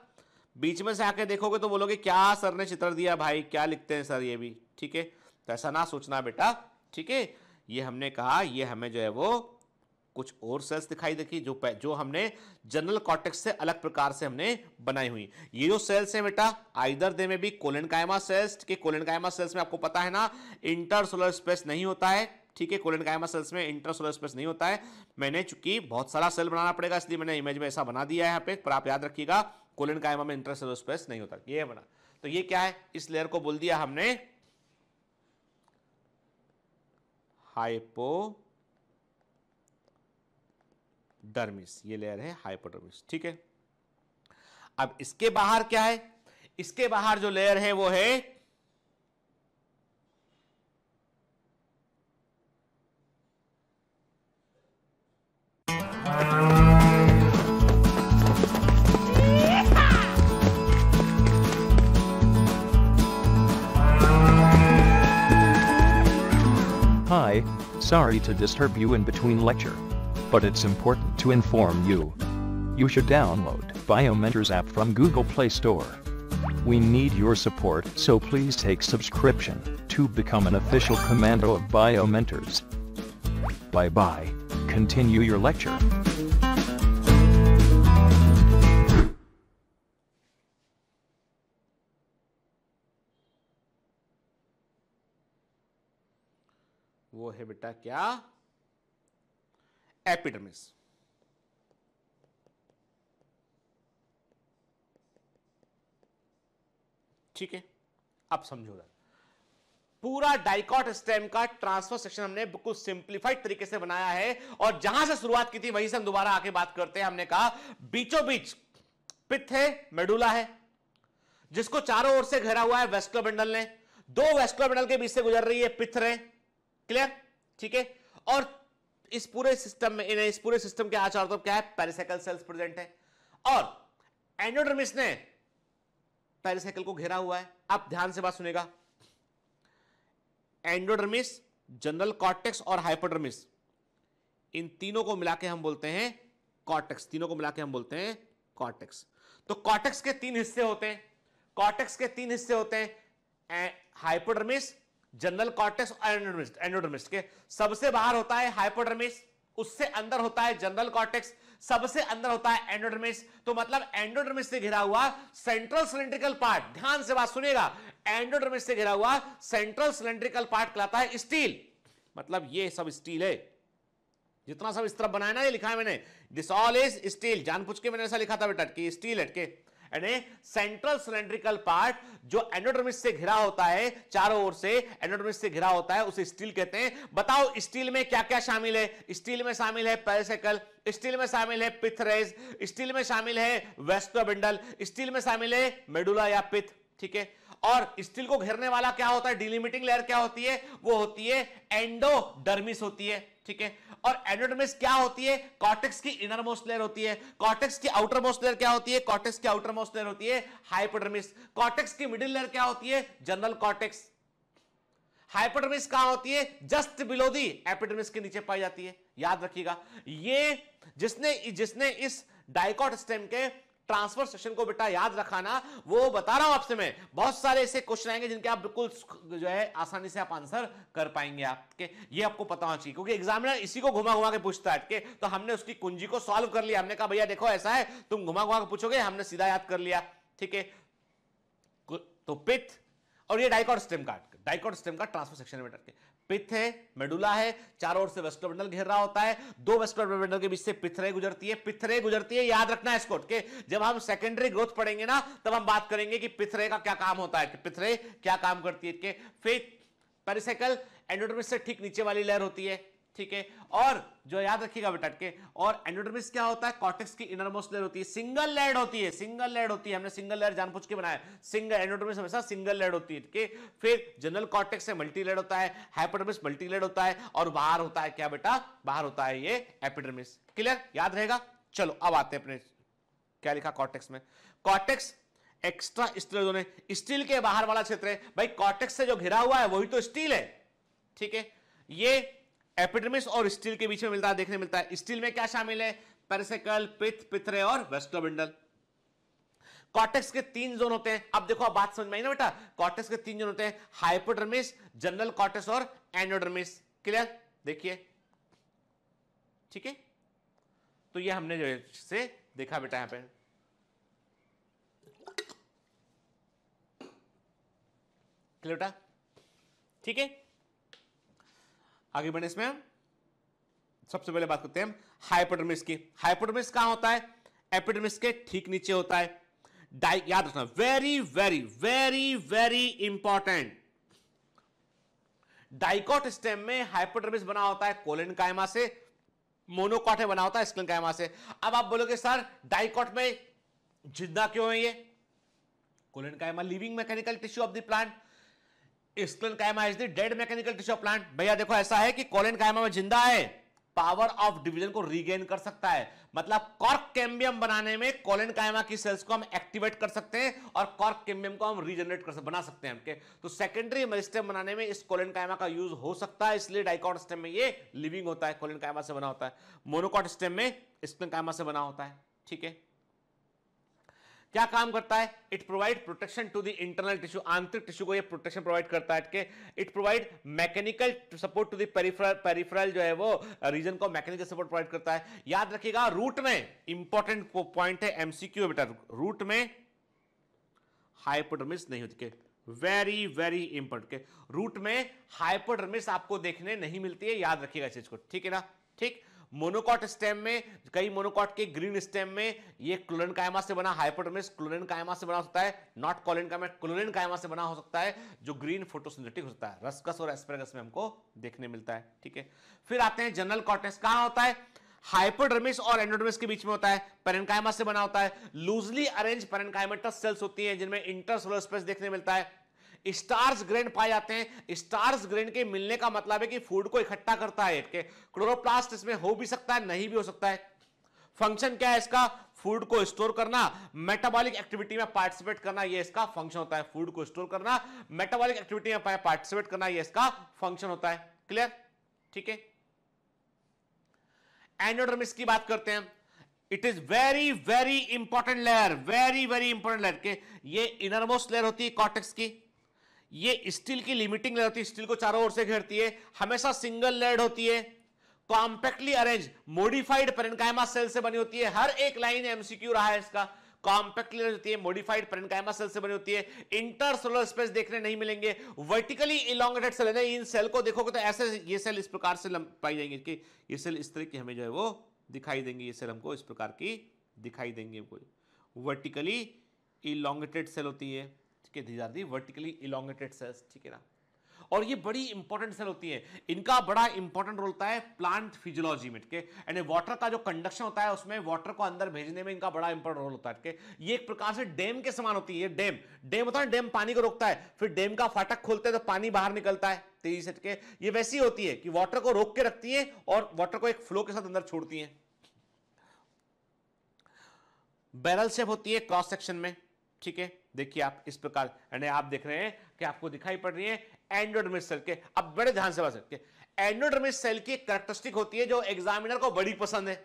बीच में से आके देखोगे तो बोलोगे क्या सर ने चित्र दिया भाई, क्या लिखते हैं सर ये भी, ठीक है, तो ऐसा ना सोचना बेटा, ठीक है। ये हमने कहा ये हमें जो है वो कुछ और सेल्स दिखाई देखी जो हमने जनरल कॉर्टेक्स से अलग प्रकार से हमने बनाई हुई। ये जो सेल्स हैं बेटा, आइदर दे में भी कोलेनकाइमा सेल्स, के कोलेनकाइमा सेल्स में आपको पता है ना इंटरसेलुलर स्पेस नहीं होता है, ठीक है, कोलेनकाइमा सेल्स में इंटरसेलुलर स्पेस नहीं होता है। मैंने चूंकि बहुत सारा सेल बनाना पड़ेगा इसलिए मैंने इमेज में ऐसा बना दिया है यहाँ पे, पर आप याद रखिएगा कोलेनकाइमा में इंटरसेलुलर स्पेस नहीं होता, ये बना। तो ये क्या है, इस लेयर को बोल दिया हमने हाइपोडर्मिस, ये लेयर है हाइपोडर्मिस, ठीक है। अब इसके बाहर क्या है, इसके बाहर जो लेयर है वो है Hi, sorry to disturb you in between lecture. But it's important to inform you. You should download BioMentors app from Google Play Store. We need your support, so please take subscription to become an official commando of BioMentors. Bye bye. Continue your lecture. वो है बेटा क्या, epidermis. ठीक है, अब समझो पूरा dicot stem का ट्रांसफर सेक्शन हमने बिल्कुल सिंप्लीफाइड तरीके से बनाया है, और जहां से शुरुआत की थी वहीं से हम दोबारा आके बात करते हैं। हमने कहा बीचों बीच पित्त है, मेडुला है, जिसको चारों ओर से घेरा हुआ है वेस्कुलर बंडल ने, दो वेस्कुलर बंडल के बीच से गुजर रही है पित्त रे, क्लियर, ठीक है। और इस पूरे सिस्टम में, इस पूरे सिस्टम के आचार तरफ क्या है, पेरिसाइकल सेल्स प्रेजेंट है, और एंडोडर्मिस ने पेरिसाइकल को घेरा हुआ है। आप ध्यान से बात सुनेगा, एंडोडर्मिस, जनरल कॉर्टेक्स और हाइपोडर्मिस, इन तीनों को मिलाके हम बोलते हैं कॉर्टेक्स, तीनों को मिलाके हम बोलते हैं कॉर्टेक्स। तो कॉर्टेक्स के तीन हिस्से होते हैं, कॉर्टेक्स के तीन हिस्से होते हैं, हाइपोडर्मिस, जनरल कॉर्टेक्स और एंडोडर्मिस। के सबसे बाहर होता है हाइपोडर्मिस, उससे अंदर होता है जनरल कॉर्टेक्स, सबसे अंदर होता है एंडोडर्मिस। तो मतलब एंडोडर्मिस से घिरा हुआ सेंट्रल सिलेंड्रिकल पार्ट, ध्यान से बात सुनिएगा, एंडोडर्मिस से घिरा हुआ सेंट्रल सिलेंड्रिकल पार्ट कहलाता है स्टील। मतलब ये सब स्टील है, जितना सब इस तरफ बनाया ना, ये लिखा है मैंने, दिस ऑल इज स्टील, जानबूझ के मैंने ऐसा लिखा था बेटा कि स्टील है के, यानी सेंट्रल सिलेंड्रिकल पार्ट जो एंडोडर्मिस से घिरा होता है, चारों ओर से एंडोडर्मिस से घिरा होता है, उसे स्टील कहते हैं। बताओ स्टील में क्या क्या शामिल है? स्टील में शामिल है पेरिसाइकल, स्टील में शामिल है पित्त रेज, स्टील में शामिल है वेस्कुलर बंडल, स्टील में शामिल है मेडुला या पित्त, ठीक है। और स्टील को घेरने वाला क्या होता है, डिलिमिटिंग लेयर क्या होती है, वो होती है एंडोडर्मिस होती है, ठीक है। और एंडोडर्मिस क्या होती है, कॉर्टेक्स की इनर मोस्ट लेयर होती है। कॉर्टेक्स की आउटर मोस्ट लेयर क्या होती है, कॉर्टेक्स की आउटर मोस्ट लेयर होती है हाइपोडर्मिस। कॉर्टेक्स की मिडिल लेयर क्या होती है, जनरल कॉर्टेक्स। हाइपोडर्मिस कहां होती है, जस्ट बिलो दी एपिडर्मिस के नीचे पाई जाती है। याद रखिएगा, ये जिसने इस डाइकॉट स्टेम के ट्रांसफर सेक्शन को बेटा याद रखा ना, वो बता रहा हूं आपसे मैं, बहुत सारे ऐसे क्वेश्चन आएंगे जिनके आप बिल्कुल जो है आसानी से आप आंसर कर पाएंगे आपके, ये आपको पता होना चाहिए, क्योंकि एग्जामिनर इसी को घुमा घुमा के पूछता है। तो हमने उसकी कुंजी को सॉल्व कर लिया, हमने कहा भैया देखो ऐसा है, तुम घुमा घुमा के पूछोगे, हमने सीधा याद कर लिया, ठीक है। तो पित्त, और ये डाइकॉट स्टेम का ट्रांसफर सेक्शन है बेटा के, पिथ है, मेडुला है, चारों ओर से वेस्कुलर बंडल घेर रहा होता है, दो वेस्कुलर बंडल के बीच से पिथ रे गुजरती है, पिथ रे गुजरती है, याद रखना है इसको के जब हम सेकेंडरी ग्रोथ पढ़ेंगे ना तब हम बात करेंगे कि पिथ रे का क्या काम होता है, पिथ रे क्या काम करती है के। फिर पेरिसाइकल एंडोडर्मिस से ठीक नीचे वाली लेयर होती है, ठीक है। और जो याद रखिएगा बेटा के, और एंडोडर्मिस क्या होता है, कॉर्टेक्स की इनरमोस्ट लेयर होती है, सिंगल लेयर होती है, सिंगल लेयर होती है, हमने सिंगल लेयर जानबूझ के बनाया, सिंगल एंडोडर्मिस हमेशा सिंगल लेयर होती है, ठीक है। फिर जनरल कॉर्टेक्स से मल्टी लेयर होता है, हाइपोडर्मिस मल्टी लेयर होता है, और बाहर होता है क्या बेटा, बाहर होता है ये एपिडर्मिस। क्लियर, याद रहेगा। चलो अब आते हैं अपने क्या लिखा कॉर्टेक्स में, कॉर्टेक्स एक्स्ट्रा स्टील जोन है, स्टील के बाहर वाला क्षेत्र है भाई, कॉर्टेक्स से जो घिरा हुआ है वही तो स्टील है, ठीक है। ये एपिडर्मिस और स्टील के बीच में मिलता है, देखने मिलता है। स्टील में क्या शामिल है, पेरिसाइकल, पिथ, पिथरे और वेस्कुलर बंडल। कॉर्टेक्स के 3 जोन होते हैं। अब देखो, अब बात समझ में आई ना बेटा, कॉर्टेक्स के 3 जोन होते हैं, हाइपोडर्मिस, जनरल कॉर्टेक्स और एंडोडर्मिस। क्लियर, देखिए, ठीक है। तो ये हमने जो से देखा बेटा यहां पे, क्लियर बेटा, ठीक है। आगे बढ़ने इसमें हम सबसे पहले बात करते हैं हाइपोडर्मिस की। हाइपोडर्मिस कहां होता है, एपिडर्मिस के ठीक नीचे होता है। याद रखना, very very very very important, dicot stem में हाइपोडर्मिस बना होता है कोलेनकाइमा से, मोनोकॉट बना होता है स्क्लेनकाइमा से। अब आप बोलोगे सर डाइकोट में जिंदा क्यों है ये, collenchyma living mechanical tissue of the plant, sclerenchyma is the dead mechanical tissue of plant. भैया देखो ऐसा है कि कोलेनकाइमा में जिंदा है, पावर ऑफ डिवीजन को रीगेन कर सकता है, मतलब कॉर्क कैम्बियम बनाने में कोलेनकाइमा की सेल्स को हम एक्टिवेट कर सकते हैं और कॉर्क कैम्बियम को हम रीजनरेट कर बना सकते हैं हमके। तो सेकेंडरी मेरिस्टेम बनाने में इस कोलेनकाइमा का यूज हो सकता है, इसलिए डाइकोट स्टेम में ये लिविंग होता है, कोलेनकाइमा से बना होता है। मोनोकॉट स्टेम में स्क्लेनकाइमा से बना होता है, ठीक है। क्या काम करता है, it provide protection to the internal tissue, आंतरिक टिश्यू को ये प्रोटेक्शन प्रोवाइड करता है। It provide mechanical support to the peripheral जो है वो रीजन को मैकेनिकल सपोर्ट प्रोवाइड करता है। याद रखिएगा, रूट में इंपॉर्टेंट पॉइंट है, एमसीक्यू बेटा, रूट में हाइपोडर्मिस नहीं होती, वेरी वेरी इंपॉर्टेंट, रूट में हाइपोडर्मिस आपको देखने नहीं मिलती है, याद रखिएगा इस चीज को, ठीक है ना, ठीक। मोनोकॉट स्टेम में, कई मोनोकॉट के ग्रीन स्टेम में ये क्लोरेनकाइमा से बना हाइपोडर्मिस क्लोरेनकाइमा से बना हो सकता है, नॉट कोलेनकाइमा, क्लोरेनकाइमा से बना हो सकता है, जो ग्रीन फोटोसिंथेटिक होता है, रस्कस और एस्पैरागस में हमको देखने मिलता है, ठीक है। फिर आते हैं जनरल कॉर्टेक्स, कहां होता है, हाइपोडर्मिस और एंडोडर्मिस के बीच में होता है, पेरेन्काइमा से बना होता है, लूजली अरेंज पेरेन्काइमेटस सेल्स होती हैं जिनमें इंटरसेलुलर स्पेस देखने मिलता है। स्टार्च ग्रेन पाए जाते हैं, स्टार्च ग्रेन के मिलने का मतलब है कि फूड को इकट्ठा करता है, क्लोरोप्लास्ट इसमें हो भी सकता है, नहीं भी हो सकता है। फंक्शन क्या है इसका, फूड को स्टोर करना, मेटाबॉलिक एक्टिविटी में पार्टिसिपेट करना, ये इसका फंक्शन होता है। फूड को स्टोर करना, मेटाबॉलिक एक्टिविटी में पार्टिसिपेट करना, ये इसका फंक्शन होता है। क्लियर, ठीक है। एंडोडर्मिस की बात करते हैं, it is very very important layer, very very important layer के, ये इनरमोस्ट लेयर होती है कॉर्टेक्स की, ये स्टील की लिमिटिंग लेयर होती है, स्टील को चारों ओर से घेरती है, हमेशा सिंगल लेयर्ड होती है, compactly arrange modified parenchyma cell से बनी होती है। हर एक लाइन एमसीक्यू रहा है इसका, कॉम्पैक्टली होती है, मॉडिफाइड पेरेन्काइमा सेल से बनी होती है, इंटरसेलुलर स्पेस देखने नहीं मिलेंगे, वर्टिकली इलोंगेटेड सेल है। इन सेल को देखोगे तो ऐसे ये सेल इस प्रकार से पाई जाएंगे कि ये सेल इस तरह की हमें जो है वो दिखाई देंगे, ये सेल हमको इस प्रकार की दिखाई देंगे, वर्टिकली इलोंगेटेड सेल होती है, ठीक है, these are the vertically elongated cells, ठीक है ना। और ये बड़ी इंपॉर्टेंट सेल होती है, इनका बड़ा इंपॉर्टेंट रोल होता है प्लांट फिजियोलॉजी में, ठीक है, यानी वाटर का जो कंडक्शन होता है उसमें वाटर को अंदर भेजने में इनका बड़ा इंपॉर्टेंट रोल होता है, ठीक है। ये एक प्रकार से डैम के समान होती है, डैम होता है, डैम पानी को रोकता है, फिर डैम का फाटक खोलते हैं तो पानी बाहर निकलता है तेजी से, ठीक है। ये वैसी होती है कि वाटर को रोक के रखती है और वाटर को एक फ्लो के साथ अंदर छोड़ती है। बैरल शेप होती है क्रॉस सेक्शन में, ठीक है, देखिए आप इस प्रकार, यानी आप देख रहे हैं कि आपको दिखाई पड़ रही है एंडोडर्मिस सेल के। अब बड़े ध्यान से बात करते हैं, एंडोडर्मिस सेल की कैरेक्टरिस्टिक होती है जो एग्जामिनर को बड़ी पसंद है,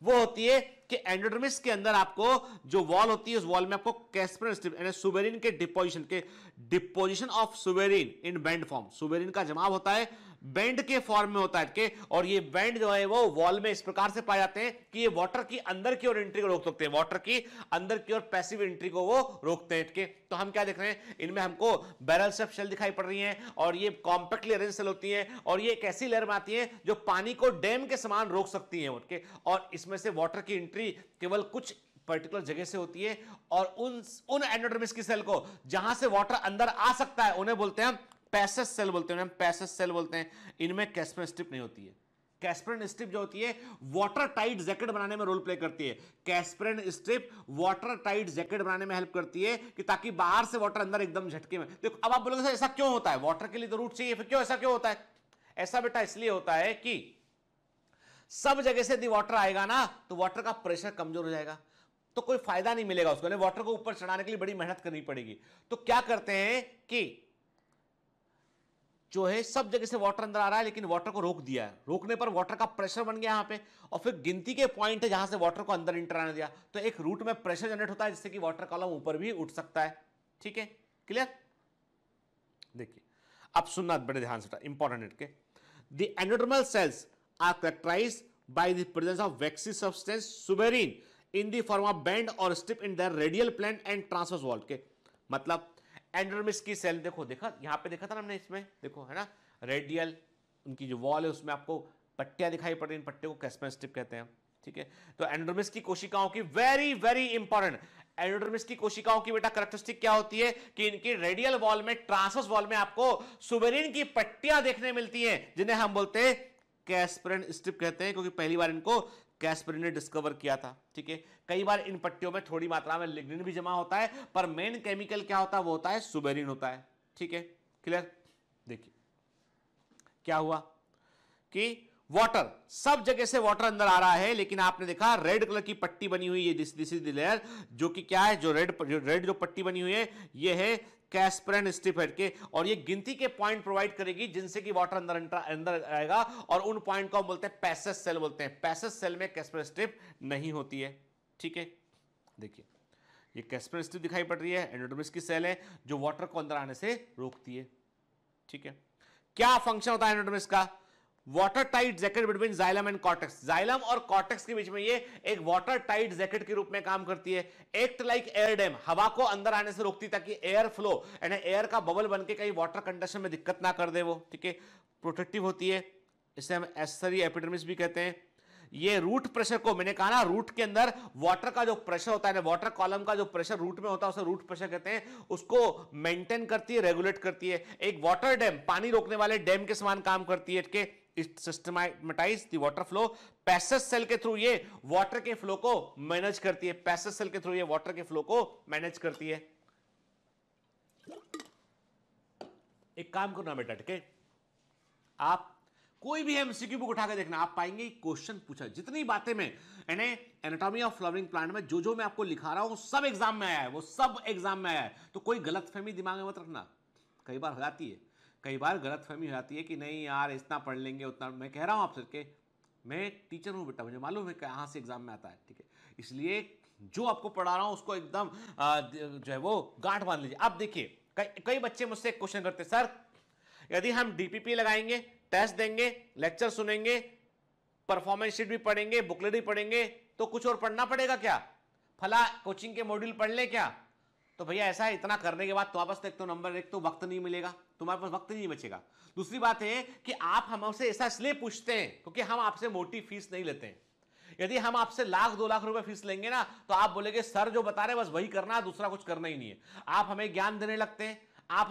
वो होती है कि एंडोडर्मिस के अंदर आपको जो वॉल होती है उस वॉल में आपको कैस्परन स्ट्रिप यानी सुबेरिन के deposition of suberin in band form, suberin का जमाव होता है बेंड के फॉर्म में होता है के, और ये बेंड जो है वो वॉल में इस प्रकार से पाए जाते हैं कि ये वाटर की अंदर की ओर एंट्री को रोक सकते हैं, वाटर की अंदर की ओर पैसिव एंट्री को वो रोकते हैं के। तो हम क्या देख रहे हैं, इनमें हमको बैरल शेप शेल दिखाई पड़ रही हैं, और ये कॉम्पैक्टली अरेंज सेल होती हैं, और ये एक ऐसी लेयर में आती है जो पानी को डैम के समान रोक सकती है उनके, और इसमें से वाटर की एंट्री केवल कुछ पर्टिकुलर जगह से होती है, और उन एंडोडर्मिस की सेल को जहां से वाटर अंदर आ सकता है उन्हें बोलते हैं पैसेज सेल बोलते हैं, पैसेज सेल बोलते हैं। इनमें कैस्परिन स्ट्रिप नहीं होती है। कैस्परिन स्ट्रिप जो होती है वाटर टाइट जैकेट बनाने में रोल प्ले करती है। कैस्परिन स्ट्रिप वाटर टाइट जैकेट बनाने में हेल्प करती है कि ताकि बाहर से वाटर अंदर एकदम झटके में। देखो अब आप बोलोगे सर ऐसा क्यों होता है, वाटर के लिए तो रूट चाहिए, फिर क्यों ऐसा क्यों होता है? ऐसा बेटा इसलिए होता है कि सब जगह से यदि वाटर आएगा ना तो वाटर का प्रेशर कमजोर हो जाएगा, तो कोई फायदा नहीं मिलेगा उसको, वाटर को ऊपर चढ़ाने के लिए बड़ी मेहनत करनी पड़ेगी। तो क्या करते हैं कि जो है सब जगह से वाटर अंदर आ रहा है लेकिन वाटर को रोक दिया है, रोकने पर वाटर का प्रेशर बन गया यहां पे, और फिर गिनती के पॉइंट है जहां से वाटर को अंदर इंटर आने दिया, तो एक रूट में प्रेशर जनरेट होता है जिससे कि वाटर कॉलम ऊपर भी उठ सकता है। ठीक है, क्लियर? देखिए अब सुनना बड़े ध्यान से, इंपॉर्टेंट के the endodermal cells are characterized by the presence of waxy substance suberin in the form of band or strip in their radial plane and transverse wall के। मतलब एंडोडर्मिस की सेल देखो, देखा यहां पे देखा था ना हमने, इसमें देखो है ना रेडियल उनकी जो वॉल है उसमें आपको पट्टियां दिखाई पड़ रही, इन पट्टियों को कैस्परिन स्ट्रिप कहते हैं। ठीक है, तो एंडोडर्मिस की कोशिकाओं की वेरी वेरी इंपॉर्टेंट, एंडोडर्मिस की कोशिकाओं की बेटा कैरेक्टरिस्टिक क्या होती है कि इनकी रेडियल वॉल में ट्रांसवर्स वॉल में आपको सुबेरिन की पट्टियां देखने मिलती हैं जिन्हें हम बोलते हैं कैस्परिन स्ट्रिप कहते हैं, क्योंकि पहली बार इनको कैस्परिन ने डिस्कवर किया था। ठीक है, कई बार इन पट्टियों में थोड़ी मात्रा में लिग्निन भी जमा होता है, पर मेन केमिकल क्या होता है वो होता है सुबेरिन होता है। ठीक है, क्लियर? देखिए क्या हुआ कि वाटर सब जगह से वाटर अंदर आ रहा है, लेकिन आपने देखा रेड कलर की पट्टी बनी हुई है, दिस इज द लेयर, जो कि क्या है, जो रेड जो पट्टी बनी हुई है ये है कैस्परिन स्ट्रिप हेड के, और ये गिनती के पॉइंट प्रोवाइड करेगी जिनसे कि वाटर अंदर आएगा, और उन पॉइंट को हम बोलते हैं पैसेज सेल बोलते हैं। पैसेज सेल में कैस्परिन स्ट्रिप नहीं होती है। ठीक है, देखिए ये कैस्परिन स्ट्रिप दिखाई पड़ रही है, एंडोडर्मिस की सेल है जो वाटर को अंदर आने से रोकती है। ठीक है, क्या फंक्शन होता है एंडोडर्मिस का? Water tight jacket between xylem and cortex, xylem और कॉर्टेक्स के बीच में ये एक वाटर टाइट जैकेट के रूप में काम करती है। एक्ट लाइक एयर डैम, हवा को अंदर आने से रोकती ताकि एयर फ्लो यानी एयर का बबल बनके कहीं वाटर कंडीशन में दिक्कत ना कर दे वो। ठीक है, प्रोटेक्टिव होती है, इसे हम एक्सेसरी एपिडर्मिस भी कहते हैं। ये रूट प्रेशर को, मैंने कहा ना रूट के अंदर वाटर का जो प्रेशर होता है, वाटर कॉलम का जो प्रेशर रूट में होता है उसे रूट प्रेशर कहते हैं, उसको मेंटेन करती है, रेगुलेट करती है। एक वाटर डैम पानी रोकने वाले डैम के समान काम करती है कि it systematize the water flow, passage cell के थ्रू ये वाटर के फ्लो को मैनेज करती है, पैसेज सेल के थ्रू ये वाटर के फ्लो को मैनेज करती है। एक काम करना बेटा, ठीक है, आप कोई भी एमसीक्यू बुक उठा के देखना, आप पाएंगे क्वेश्चन पूछा, जितनी बातें मैं एनाटॉमी ऑफ फ्लावरिंग प्लांट में जो मैं आपको लिखा रहा हूं सब एग्जाम में आया है, वो सब एग्जाम में आया है। तो कोई गलतफहमी दिमाग में मत रखना, कई बार हो जाती है, कई बार गलतफहमी हो जाती है कि नहीं यार इतना पढ़ लेंगे उतना। मैं कह रहा हूं आपसे कि मैं टीचर हूं बेटा, मुझे मालूम है कहां से एग्जाम में आता है। ठीक है, इसलिए जो आपको पढ़ा रहा हूं उसको एकदम जो है वो गांठ बांध लीजिए। अब देखिए कई बच्चे मुझसे एक क्वेश्चन करते, सर यदि हम डीपीपी लगाएंगे, टेस्ट देंगे, लेक्चर सुनेंगे, परफॉर्मेंस शीट भी पढ़ेंगे, बुकलेट भी पढ़ेंगे, तो कुछ और पढ़ना पड़ेगा क्या? फला कोचिंग के मॉड्यूल पढ़ ले क्या? तो भैया ऐसा है, इतना करने के बाद तुम्हारे पास एक तो नंबर, एक तो वक्त नहीं मिलेगा, तुम्हारे पास वक्त नहीं बचेगा। दूसरी बात है कि आप हमसे ऐसा इसलिए पूछते हैं क्योंकि हम आपसे मोटी फीस नहीं लेते हैं। यदि हम आपसे लाख 2 लाख रुपए फीस लेंगे ना तो आप बोलेंगे सर जो बता रहे बस वही करना, दूसरा कुछ करना ही नहीं है। आप हमें ज्ञान देने लगते हैं, आप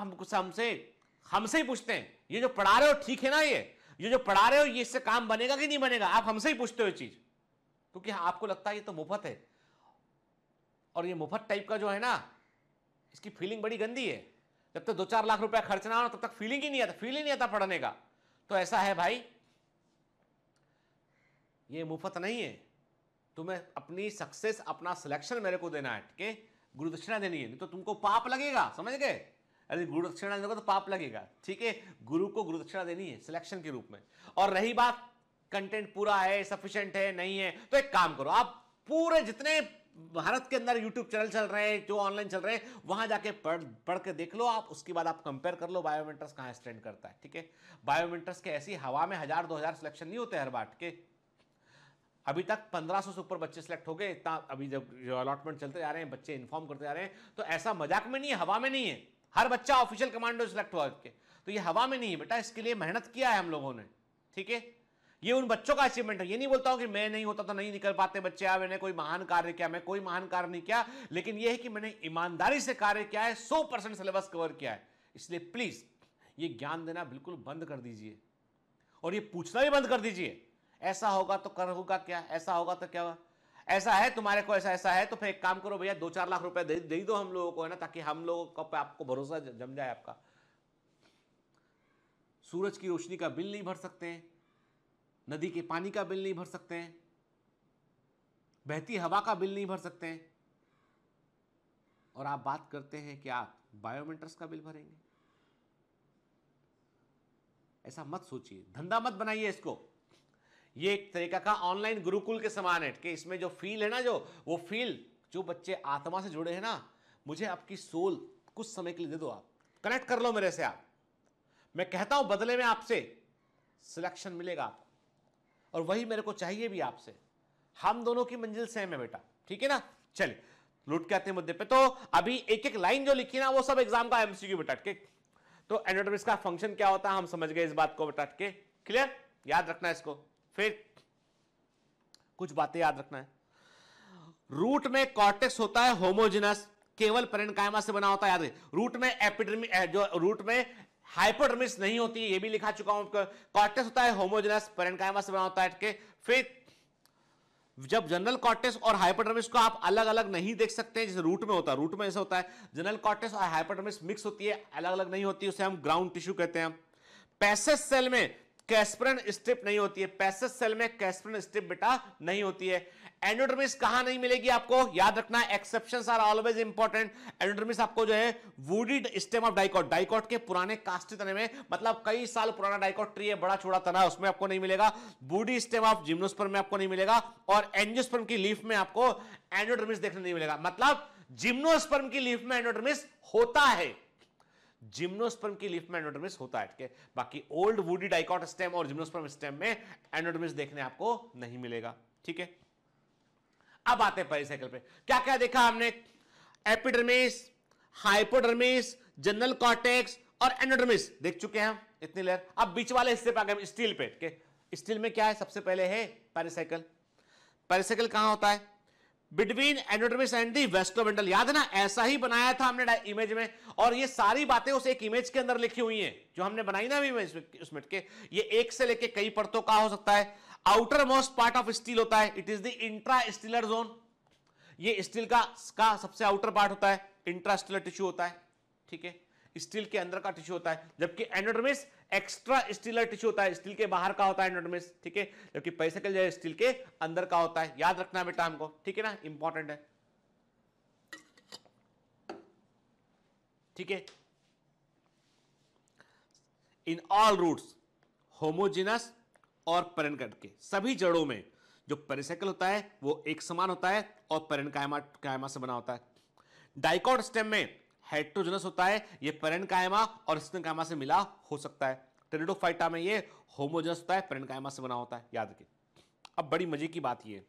हमसे ही पूछते हैं ये जो पढ़ा रहे हो ठीक है ना, ये जो पढ़ा रहे हो ये इससे काम बनेगा कि नहीं बनेगा, आप हमसे ही पूछते हो ये चीज, क्योंकि आपको लगता है ये तो मुफ्त है, और ये मुफ्त टाइप का जो है ना इसकी फीलिंग बड़ी गंदी है। जब तक 2-4 लाख रुपया खर्च ना हो तब तक फीलिंग ही नहीं आता, फील ही नहीं आता पढ़ने का। तो ऐसा है भाई, ये मुफ्त नहीं है, तुम्हें अपनी सक्सेस, अपना सिलेक्शन मेरे को देना है, ठीक है, गुरु दक्षिणा देनी है, नहीं तो तुमको पाप लगेगा, समझ गए? यदि गुरु दक्षिणा देगा तो पाप लगेगा। ठीक है, गुरु को गुरु दक्षिणा देनी है सिलेक्शन के रूप में। और रही बात कंटेंट पूरा है, सफिशिएंट है नहीं है, तो एक काम करो, आप पूरे जितने भारत के अंदर यूट्यूब चैनल चल रहे हैं, जो ऑनलाइन चल रहे हैं, वहां जाके पढ़ के देख लो आप, उसके बाद आप कंपेयर कर लो बायोमेट्रिक्स कहां स्टैंड करता है। ठीक है, बायोमेट्रिक्स के ऐसी हवा में 1000-2000 सिलेक्शन नहीं होते हर बार के। अभी तक 1500 से ऊपर बच्चे सिलेक्ट हो गए, इतना अभी जब अलॉटमेंट चलते जा रहे हैं, बच्चे इन्फॉर्म करते जा रहे हैं, तो ऐसा मजाक में नहीं है, हवा में नहीं है, हर बच्चा ऑफिशियल कमांडो सिलेक्ट हुआ के, तो ये हवा में नहीं है बेटा, इसके लिए मेहनत किया है हम लोगों ने। ठीक है, ये उन बच्चों का अचीवमेंट है। ये नहीं बोलता हूं कि मैं नहीं होता तो नहीं निकल पाते बच्चे, या मैंने कोई महान कार्य किया, मैं कोई महान कार्य नहीं किया, लेकिन यह है कि मैंने ईमानदारी से कार्य किया है, 100% सिलेबस कवर किया है। इसलिए प्लीज ये ज्ञान देना बिल्कुल बंद कर दीजिए, और ये पूछना भी बंद कर दीजिए, ऐसा होगा तो कर होगा क्या, ऐसा होगा तो क्या होगा, ऐसा है तुम्हारे को, ऐसा है तो फिर एक काम करो भैया, 2-4 लाख रुपए दे दो हम लोगों को, है ना, ताकि हम लोगों को आपको भरोसा जम जाए आपका। सूरज की रोशनी का बिल नहीं भर सकते हैं, नदी के पानी का बिल नहीं भर सकते हैं, बहती हवा का बिल नहीं भर सकते हैं, और आप बात करते हैं कि आप बायोमेट्रिक्स का बिल भरेंगे। ऐसा मत सोचिए, धंधा मत बनाइए इसको। ये एक तरीका का ऑनलाइन गुरुकुल के समान है कि इसमें जो फील है ना, जो वो फील, जो बच्चे आत्मा से जुड़े हैं ना, मुझे आपकी सोल कुछ समय के लिए दे दो, आप कनेक्ट कर लो मेरे से। आप, मैं कहता हूं बदले में आपसे सिलेक्शन मिलेगा आपको, और वही मेरे को चाहिए भी आपसे। हम दोनों की मंजिल सेम है बेटा, ठीक है ना। चलिए लूट के आते हैं मुद्दे पे। तो अभी एक एक लाइन जो लिखी ना, वो सब एग्जाम का एमसीक्यू बेटा के। तो एंडोडर्मिस का फंक्शन क्या होता है हम समझ गए इस बात को बेटा के, क्लियर, याद रखना है इसको। फिर कुछ बातें याद रखना है। रूट में कॉर्टेक्स होता है होमोजेनस, केवल पेरेन्काइमा से बना होता है, याद रखिए। रूट में एपिडर्मिस, जो रूट में हाइपोडर्मिस नहीं होती है, ये भी लिखा चुका हूं। कॉर्टेक्स होता है होमोजेनस, पेरेन्काइमा से बना होता है। फिर जब जनरल कॉर्टेक्स और हाइपोडर्मिस को आप अलग अलग नहीं देख सकते हैं, जैसे रूट में होता है, रूट में ऐसा होता है जनरल कॉर्टेक्स और हाइपोडर्मिस मिक्स होती है, अलग अलग नहीं होती, उसे हम ग्राउंड टिश्यू कहते हैं। पैसेज सेल में कैस्परन स्ट्रिप नहीं होती है, पैसेज सेल में कैस्परन स्ट्रिप बेटा नहीं होती है। एंडोडर्मिस कहां नहीं मिलेगी आपको, याद रखना, exceptions are always important. Endodermis आपको जो है wooded stem of dicot, dicot के पुराने कास्टे तने में, मतलब कई साल पुराना डाइकॉट ट्री है, बड़ा चौड़ा तना, उसमें आपको नहीं मिलेगा। वुडी स्टेम ऑफ जिम्नोस्पर्म में आपको नहीं मिलेगा, और एंजियोस्पर्म की लीफ में आपको एंडोडर्मिस देखने नहीं मिलेगा। मतलब जिम्नोस्पर्म की लीफ में एंडोडर्मिस होता है, जिम्नोस्पर्म की लीफ में एंडोडर्मिस होता है, ठीक है। बाकी ओल्ड वुडी डाइकॉट स्टेम और जिम्नोस्पर्म स्टेम में एंडोडर्मिस देखने आपको नहीं मिलेगा, ठीक है। अब आते हैं पेरिसाइकिल पे, क्या क्या देखा हमने, एपिडर्मिस, हाइपोडर्मिस, जनरल कॉर्टेक्स और एंडोडर्मिस देख चुके हैं हम, इतनी लेयर। अब बीच वाले हिस्से पे आ गए स्टील पे, ठीक है। स्टील में क्या है, सबसे पहले है पेरिसाइकिल। पेरिसाइकिल कहां होता है, बिटवीन एंडोडर्मिस एंड दी वेस्ट्रोवेंट्रल, याद है ना, ऐसा ही बनाया था हमने इमेज में, और ये सारी बातें उस एक इमेज के अंदर लिखी हुई हैं जो हमने बनाई ना इमेज उसमें के। ये एक से लेके कई परतों का हो सकता है। Outer most part of steel होता है, it is the intra stealer zone, ये स्टील का सबसे आउटर पार्ट होता है, इंट्रा स्टीलर टिश्यू होता है, ठीक है, स्टील के अंदर का टिश्यू होता है। जबकि एंडोडर्मिस एक्स्ट्रा स्टीलर टिश्यू होता है, स्टील के बाहर का होता है एंडोडर्मिस, ठीक है। जबकि पेरिसाइकिल जो है स्टील के अंदर का होता है, याद रखना बेटा हमको, ठीक है ना, इंपॉर्टेंट है, ठीक है। इन ऑल रूट्स होमोजेनस और पेरेन्काइमा के सभी जड़ों में जो पेरिसाइकिल होता है वो एक समान होता है और पेरेन्काइमा से बना होता है। डाइकॉट स्टेम में हेटेरोजेनस होता है, ये पेरेन्काइमा और स्टेनकाइमा से मिला हो सकता है। टेरिडोफाइटा में ये होमोजेनस होता है, पेरेन्काइमा से बना होता है, याद रखिए। अब बड़ी मजे की बात ये,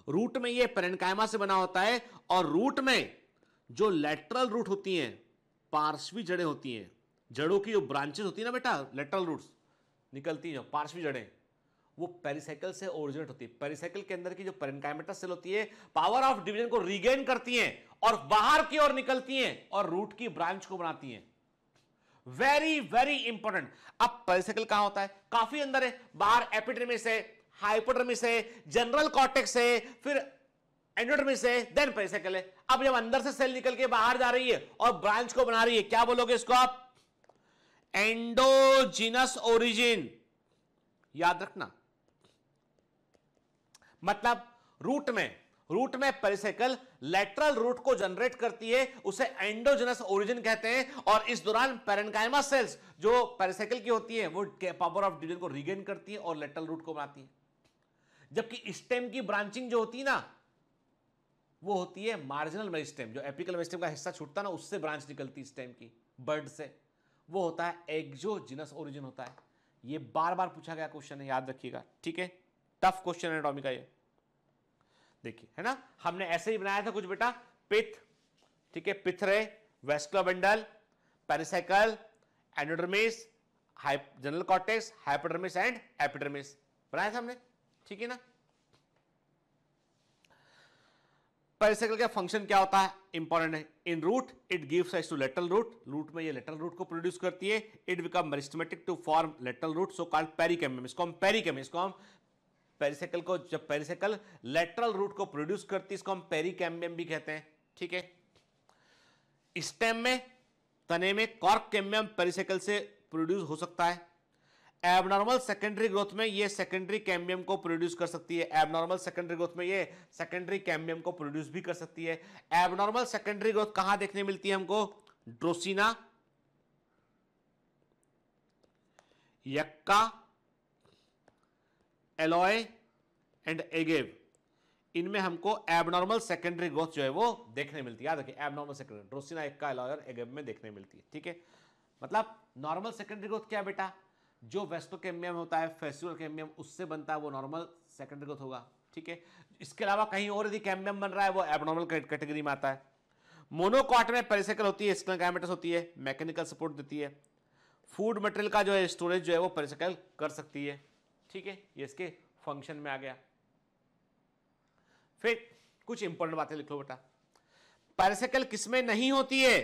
रूट में ये पेरेन्काइमा से बना होता है, और रूट में जो लेटरल रूट होती हैं, पार्श्वी जड़ें होती हैं, जड़ों की जो ब्रांचेस होती है ना बेटा, लेटरल रूट्स निकलती हैं, पार्श्वी जड़ें, वो पेरिसाइकिल से ओरिजिनेट होती है। पेरिसाइकिल के अंदर की जो पेरेन्काइमेटस सेल होती है, पावर ऑफ डिवीजन को रीगेन करती हैं और बाहर की ओर निकलती हैं और रूट की ब्रांच को बनाती हैं। Very very important. अब पेरिसाइकिल कहां होता है, काफी अंदर है, बाहर एपिडर्मिस है, हाइपोडर्मिस है, जनरल कॉर्टेक्स है, फिर एंडोडर्मिस है, देन पेरिसाइकिल है। अब जब अंदर से सेल निकल के बाहर जा रही है और ब्रांच को बना रही है, क्या बोलोगे इसको आप, एंडोजीनस ओरिजिन, याद रखना। मतलब रूट में पेरिसाइकिल लेटरल रूट को जनरेट करती है, उसे एंडोजेनस ओरिजिन कहते हैं। और इस दौरान पेरेन्काइमा सेल्स जो पेरिसाइकिल की होती है वो पावर ऑफ डिवीजन को रीगेन करती है और लेटरल रूट को बनाती है। जबकि स्टेम की ब्रांचिंग जो होती है ना, वो होती है मार्जिनल मेरिस्टेम, जो एपिकल मेरिस्टेम का हिस्सा छूटता है ना, उससे ब्रांच निकलती है स्टेम की, बर्ड से, वो होता है एक्सोजीनस ओरिजिन होता है। ये बार बार पूछा गया क्वेश्चन है, याद रखिएगा, ठीक है, टफ क्वेश्चन है एनाटॉमी का ये। देखिए, है ना, हमने ऐसे ही बनाया था कुछ बेटा, पिथ, ठीक है, pith ray, vascular bundle, pericycle, endodermis, general cortex, hypodermis and epidermis बनाया था हमने, ठीक है ना। पेरिसाइकल का फंक्शन क्या होता है, इंपॉर्टेंट है। In root it gives rise to lateral root, root में ये लेटरल रूट को प्रोड्यूस करती है। It become meristematic to form lateral root, so called pericambium. इसको हम पेरिसाइकल को, जब पेरिसाइकल लेटरल रूट को प्रोड्यूस करती है, इसको हम पेरिकैम्बियम भी कहते हैं, ठीक है। स्टेम में, तने में कॉर्क कैम्बियम पेरिसाइकल से प्रोड्यूस हो सकता है। एबनॉर्मल सेकेंडरी ग्रोथ में ये सेकेंडरी कैम्बियम को प्रोड्यूस कर सकती है। एबनॉर्मल सेकेंडरी ग्रोथ में ये सेकेंडरी कैम्बियम को प्रोड्यूस भी कर सकती है। एबनॉर्मल सेकेंडरी ग्रोथ कहां देखने मिलती है हमको, ड्रोसिना, यक्का, एलॉय एंड एगेव, इनमें हमको एबनॉर्मल सेकेंडरी ग्रोथ जो है वो देखने मिलती है। याद रखिए, एबनॉर्मल सेकेंडरी, ड्रोसिना, यक्का, एलॉय और एगेव में देखने मिलती है, ठीक है। मतलब नॉर्मल सेकेंडरी ग्रोथ क्या है बेटा, जो वेस्टोकैम्बियम होता है, फेस्टिवल कैम्बियम, उससे बनता है, वो नॉर्मल सेकेंडरी ग्रोथ होगा, ठीक है। इसके अलावा कहीं और यदि कैम्बियम बन रहा है, वो एबनॉर्मल कैटेगरी में आता है। मोनोकॉट में पेरिसाइकल होती है, स्केलेटल गायमेटस होती है, मैकेनिकल सपोर्ट देती है। फूड मटेरियल का जो है स्टोरेज जो है वो पेरिसाइकल कर सकती है, ठीक है, ये इसके फंक्शन में आ गया। फिर कुछ इंपॉर्टेंट बातें लिख लो बेटा। पेरिसाइकल किसमें नहीं होती है,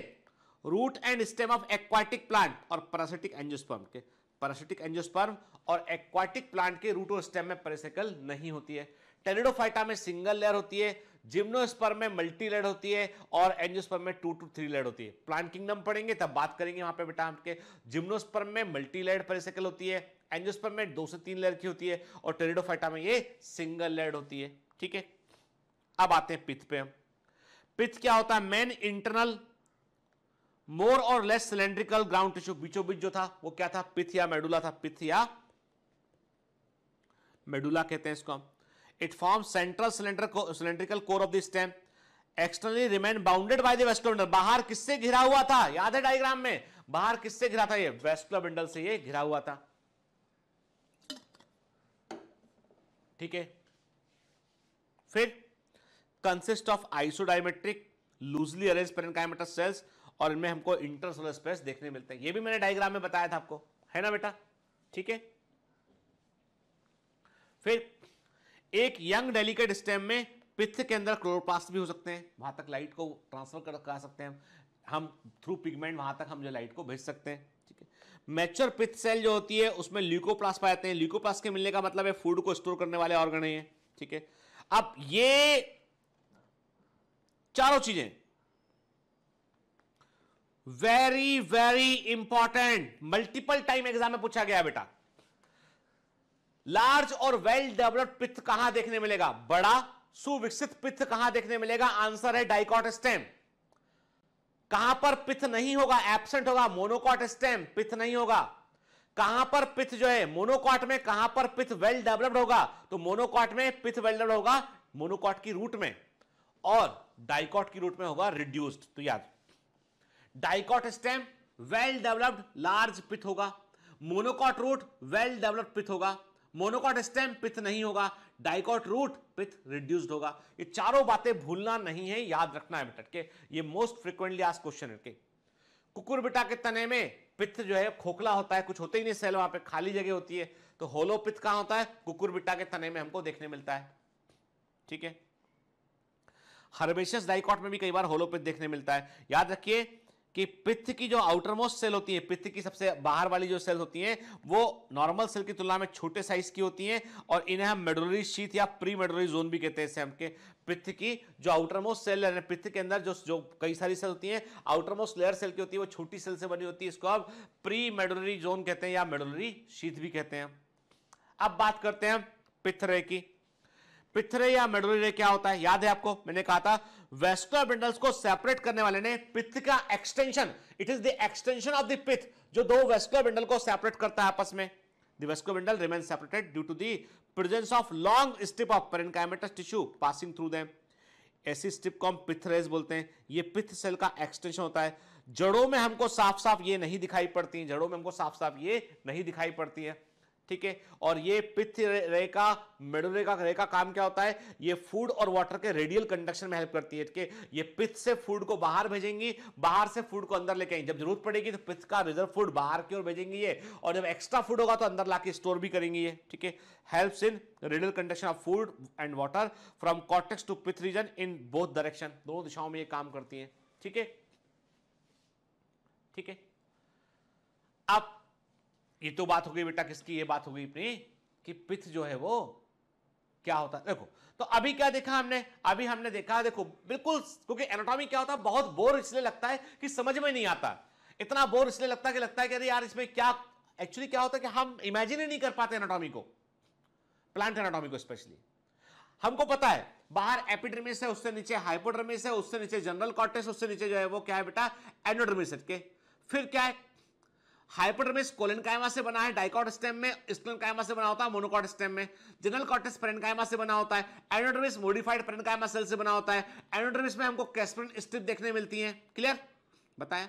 root and stem of aquatic plant और पैरासिटिक एंजियोस्पर्म के, पैरासिटिक एंजियोस्पर्म और एक्वाटिक प्लांट के रूट और स्टेम में पेरिसाइकल नहीं होती है। टेरिडोफाइटा में सिंगल लेयर होती है, जिम्नोस्पर्म में मल्टी लेयर होती है और एंजियोस्पर्म में 2 to 3 लेयर होती है। प्लांट किंगडम पढ़ेंगे तब बात करेंगे वहां पे बेटा हमके। जिम्नोस्पर्म में मल्टी लेयर पेरिसाइकल होती है, एंजियोस्पर्म में 2 से 3 लेयर की होती है और टेरिडोफाइटा में ये सिंगल लेयर होती है, ठीक है। अब आते हैं पिथ पे। पिथ क्या होता है, मेन इंटरनल मोर और लेस सिलेंड्रिकल ग्राउंड टिश्यू, बीचों बीच जो था वो क्या था, पिथ या मेडुला था, पिथ या मेडुला कहते हैं इसको हम। It form central cylindrical core of the stem, externally remain bounded by the vascular bundle. बाहर किससे घिरा हुआ था, याद है डायग्राम में, बाहर किससे घिरा था, ये वेस्कुलर बंडल से ये घिरा हुआ था, ठीक है। फिर consist of isodiametric loosely arranged parenchymatous cells और इनमें हमको इंटरसेलुलर स्पेस देखने मिलते हैं। ये भी मैंने डायग्राम में बताया था आपको, है ना बेटा, ठीक है। फिर एक यंग डेलिकेट स्टेम में पिथ के अंदर क्लोरोप्लास्ट भी हो सकते हैं, वहां तक लाइट को ट्रांसफर कर सकते हैं हम थ्रू पिगमेंट, वहां तक हम जो लाइट को भेज सकते हैं, ठीक है। मैच्योर पिथ सेल जो होती है उसमें ल्यूकोप्लास्ट पाए जाते हैं। ल्यूकोप्लास्ट के मिलने का मतलब है फूड को स्टोर करने वाले ऑर्गन है, ठीक है। अब ये चारों चीजें very very important, multiple time exam में पूछा गया बेटा। लार्ज और वेल डेवलप्ड पिथ कहां देखने मिलेगा, बड़ा सुविकसित पिथ कहां देखने मिलेगा, आंसर है डाइकॉट स्टेम। कहां पर पिथ नहीं होगा, एब्सेंट होगा, मोनोकॉट स्टेम, पिथ नहीं होगा। कहां पर पिथ जो है मोनोकॉट में, कहां पर पिथ वेल डेवलप्ड होगा, तो मोनोकॉट में पिथ वेल डेवलप्ड होगा मोनोकॉट की रूट में, और डाइकॉट की रूट में होगा रिड्यूस्ड। तो याद, dicot stem well developed large pith होगा, monocot root well developed pith होगा, मोनोकॉट स्टेम पिथ नहीं होगा, डाइकॉट रूट पिथ रिड्यूस्ड होगा। ये चारों बातें भूलना नहीं है, याद रखना है बेटा के, ये मोस्ट फ्रीक्वेंटली आस्क्ड क्वेश्चन है के। कुकुरबिटा के तने में पिथ जो है खोखला होता है, कुछ होते ही नहीं सेल, वहां पे खाली जगह होती है, तो होलो पिथ कहां होता है, कुकुरबिटा के तने में हमको देखने मिलता है, ठीक है। हर्बेशियस डाइकॉट में भी कई बार होलो पिथ देखने मिलता है। याद रखिए कि पित्त की जो आउटर मोस्ट सेल होती है, पित्त की सबसे बाहर वाली जो सेल होती हैं, वो नॉर्मल सेल की तुलना में छोटे साइज की होती हैं और इन्हें हम मेडुलरी शीथ या प्री मेडुलरी जोन भी कहते हैं। इसे हमके पित्त की जो आउटर मोस्ट सेल है, पित्त के अंदर जो कई सारी सेल होती हैं, आउटर मोस्ट लेयर सेल की होती है, वो छोटी सेल से बनी होती है, इसको आप प्री मेडुलरी जोन कहते हैं या मेडुलरी शीथ भी कहते हैं। अब बात करते हैं पित्त रे की। पित्त रे या मेडुलरी रे क्या होता है, याद है आपको, मैंने कहा था वेस्कुलर बंडल्स को सेपरेट करने वाले ने पित्त का extension, it is the extension of the पित्त, जो दो वेस्कुलर बंडल को सेपरेट करता है आपस में। The vascular bundle remain separated due to the presence of long strip of parenchymatous tissue passing through them. ऐसी स्ट्रिप को हम पिथ रेज बोलते हैं। ये पिथ सेल का एक्सटेंशन होता है। जड़ों में हमको साफ साफ ये नहीं दिखाई पड़ती हैं, जड़ों में हमको साफ साफ ये नहीं दिखाई पड़ती है, ठीक है। और ये पिथ रेखा मेडुला रेखा काम क्या होता है, ये फूड और वाटर के रेडियल कंडक्शन में हेल्प करती है, ठीक है। ये पिथ से फूड को बाहर भेजेंगी, बाहर से फूड को अंदर लेके आएंगे। जब जरूरत पड़ेगी तो पिथ का रिजर्व फूड बाहर की ओर भेजेंगी ये, और जब एक्स्ट्रा फूड होगा तो अंदर लाके स्टोर भी करेंगी ये, ठीक है। Helps in radial conduction of food and water from cortex to pith region in both direction, दोनों दिशाओं में ये काम करती है, ठीक है, ठीक है। अब ये तो बात हो गई बेटा किसकी, ये बात हो गई अपनी कि पिथ जो है वो क्या होता है। देखो तो अभी क्या देखा हमने, अभी हमने देखा, देखो बिल्कुल, क्योंकि एनाटॉमी क्या होता है बहुत बोर इसलिए लगता है कि समझ में नहीं आता, इतना बोर इसलिए लगता है कि अरे यार इसमें क्या एक्चुअली क्या होता है कि हम इमेजिन ही नहीं कर पाते एनाटॉमी को, प्लांट एनाटॉमी को स्पेशली। हमको पता है बाहर एपिडर्मिस है, उससे नीचे हाइपोडर्मिस है, उससे नीचे जनरल कॉर्टेक्स, उससे नीचे जो है वो क्या है बेटा एंडोडर्मिस है, फिर क्या है हाइपोडर्मिस कोलेनकाइमा से बना है डाइकॉट स्टेम में, स्क्लेनकाइमा से बना होता है मोनोकॉट स्टेम में, जनरल कॉर्टेक्स पेरेन्काइमा से बना होता है, एंडोडर्मिस मॉडिफाइड पेरेन्काइमा सेल से बना होता है। एंडोडर्मिस में हमको कैस्परिन स्ट्रिप देखने मिलती है, क्लियर बताएं।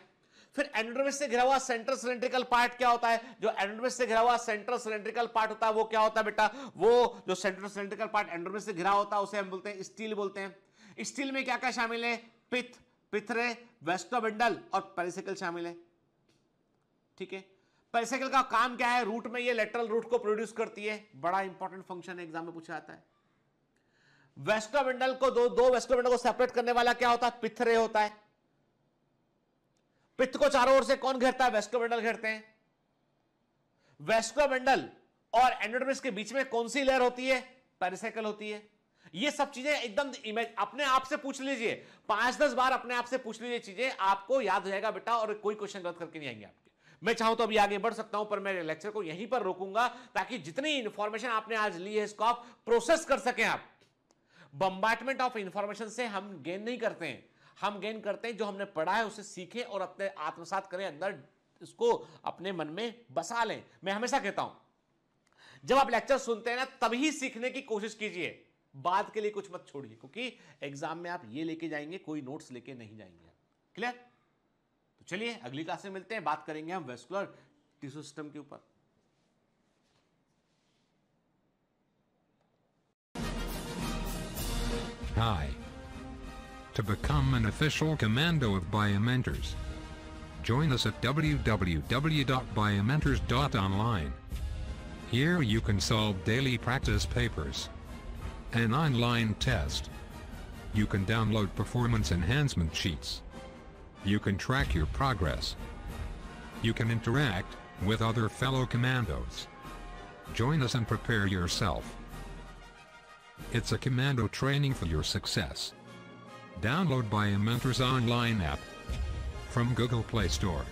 फिर एंडोडर्मिस से घिरा हुआ सेंट्रल सिलेंड्रिकल पार्ट क्या होता है, जो एंडोडर्मिस से घिरा हुआ सेंट्रल सिलेंड्रिकल पार्ट होता है वो क्या होता है बेटा, वो जो सेंट्रल सिलेंड्रिकल पार्ट एंडोडर्मिस से घिरा होता है उसे हम बोलते हैं स्टील बोलते हैं। स्टील में क्या क्या शामिल है, पिथ, पिथरे, वेस्टोबेंडल और पेरिसेकल शामिल है, ठीक है। पेरिसेकल का काम क्या है, रूट में ये लेटरल रूट को प्रोड्यूस करती है, बड़ा इंपॉर्टेंट फंक्शन है, एग्जाम में पूछा जाता है। वेस्टोबेंडल को दो वेस्टोबेंडल को सेपरेट करने वाला क्या होता है, पिथरे होता है। पित्त को चारों ओर से कौन घेरता है, वेस्टोबेंडल घेरते हैं। वेस्टोबेंडल और एंडोडर्मिस के बीच में कौन सी लेयर होती है, पेरिसेकल होती है। ये सब चीजें एकदम इमेज अपने आप से पूछ लीजिए, 5-10 बार अपने आप से पूछ लीजिए, चीजें आपको याद हो जाएगा बेटा, और कोई क्वेश्चन गलत करके नहीं आएंगे आपके। मैं चाहूं तो अभी आगे बढ़ सकता हूं, पर मैं लेक्चर को यहीं पर रोकूंगा ताकि जितनी इंफॉर्मेशन आपने आज ली है इसको आप प्रोसेस कर सकें। आप बम्बार्टमेंट ऑफ इंफॉर्मेशन से हम गेन नहीं करते हैं, हम गेन करते हैं जो हमने पढ़ा है उसे सीखें और अपने आत्मसात करें, अंदर इसको अपने मन में बसा लें। मैं हमेशा कहता हूं जब आप लेक्चर सुनते हैं ना तभी सीखने की कोशिश कीजिए, बाद के लिए कुछ मत छोड़िए, क्योंकि एग्जाम में आप ये लेके जाएंगे, कोई नोट्स लेके नहीं जाएंगे। क्लियर? तो चलिए अगली क्लास में मिलते हैं, बात करेंगे हम वेस्कुलर टिश्यू सिस्टम के ऊपर। Hi. To become an official commando of Biomentors, join us at www.biomentors.online. Here you can solve daily practice papers, an online test. You can download performance enhancement sheets. You can track your progress. You can interact with other fellow commandos. Join us and prepare yourself. It's a commando training for your success. Download Biomentors online app from Google Play Store.